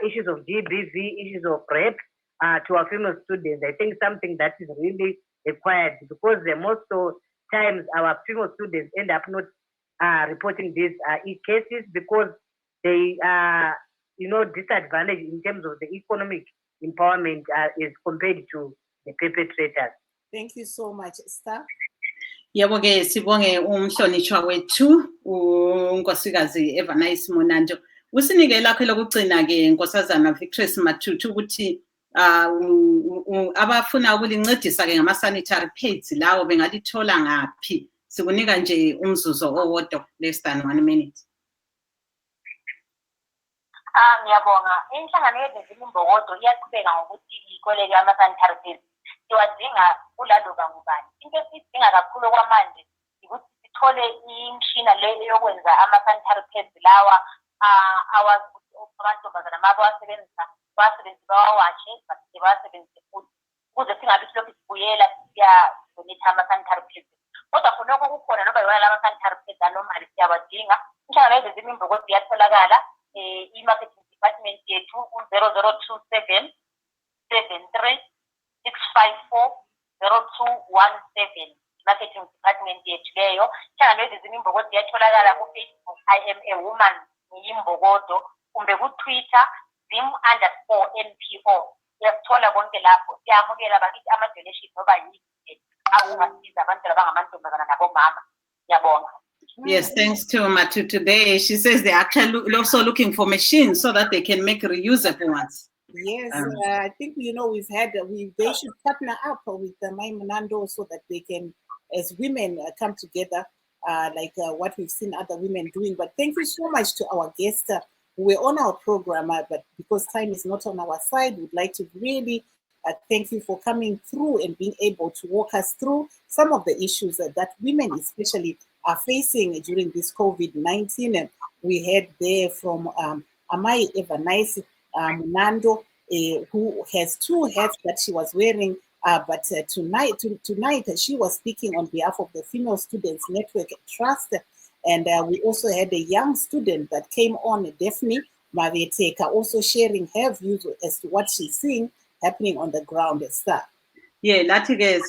issues of GBV, issues of rape, to our female students. I think something that is really required, because most of times our female students end up not reporting these cases because they are, disadvantaged in terms of the economic empowerment is compared to the perpetrators. Thank you so much, Star. Yebo-ke sibonge umhlonishwa wethu unkosikazi Evanice Monanjo. Usinike lakho lokugcina-ke Nkosazana Victress Matutu ukuthi abafuna ukulincedisa-ke ngama-sanitary pads lawo bengalithola ngaphi. Sikunika nje umzuzu owodwa, less than 1 minute. Ngiyabonga. Inhlangano yeZimbabwe iyaqhubeka ngokuthi ikoleke ama-sanitary pads. Siwadinga kulaloba ngubani. Into esidinga kakhulu kwamanje ukuthi sithole imishina le yokwenza ama-sanitary pads lawa amantombazana mabawasebenzisa bawawashe but bawasebenzise futhi ukuze singabi silokhu sibuyela siyadonetha ama-sanitary pads. Kodwa khonokho kukhona noba yiwona lama-sanitary pads anomali siyawadinga. Inhlangano yeZimbabwe iyatholakala i-marketing department yethu u-0027 73 654 0217 marketing department yethu leyo. Inhlangano yeZimbabwe iyatholakala ku-Facebook I am a woman ngiyimbokodo, kumbe ku-Twitter Zim_NPO. Uyasithola konke lapho. Siyamukela bakithi ama-donation noba yini angasiza abantu abangamantombazana nabomama. Ngiyabonga. Yes, thanks to Matu today. She says they're actually also looking for machines so that they can make reusable ones. Yes, I think, we've had, they should partner up with Maimunando so that they can, as women, come together like what we've seen other women doing. But thank you so much to our guests who were on our program, but because time is not on our side, we'd like to really thank you for coming through and being able to walk us through some of the issues that women especially are facing during this COVID-19. And we heard there from Amai Evanice Munando, who has 2 hats that she was wearing, but tonight she was speaking on behalf of the Female Students Network Trust. And we also had a young student that came on, Daphne Mavieteka, also sharing her views as to what she's seeing happening on the ground. Yeah, lathi-ke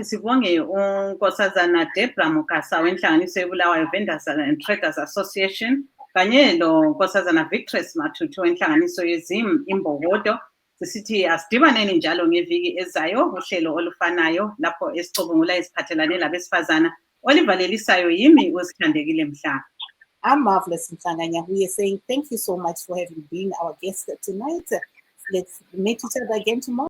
sibonge unkosazana Debra Mukasa wenhlanganiso yebulawayo Vendors and Traders Association kanye lo nkosazana Victress Matutu wenhlanganiso yeZim imbokodo. Sisithi asidibaneni njalo ngeviki ezayo uhlelo olufanayo lapho esicubungula isiphathelane labesifazana olivalelisayo yimi uSithandekile Mhlanga. I'm Marvelous Mhlanga. We are saying thank you so much for having been our guest tonight. Let's meet each other again tomorrow.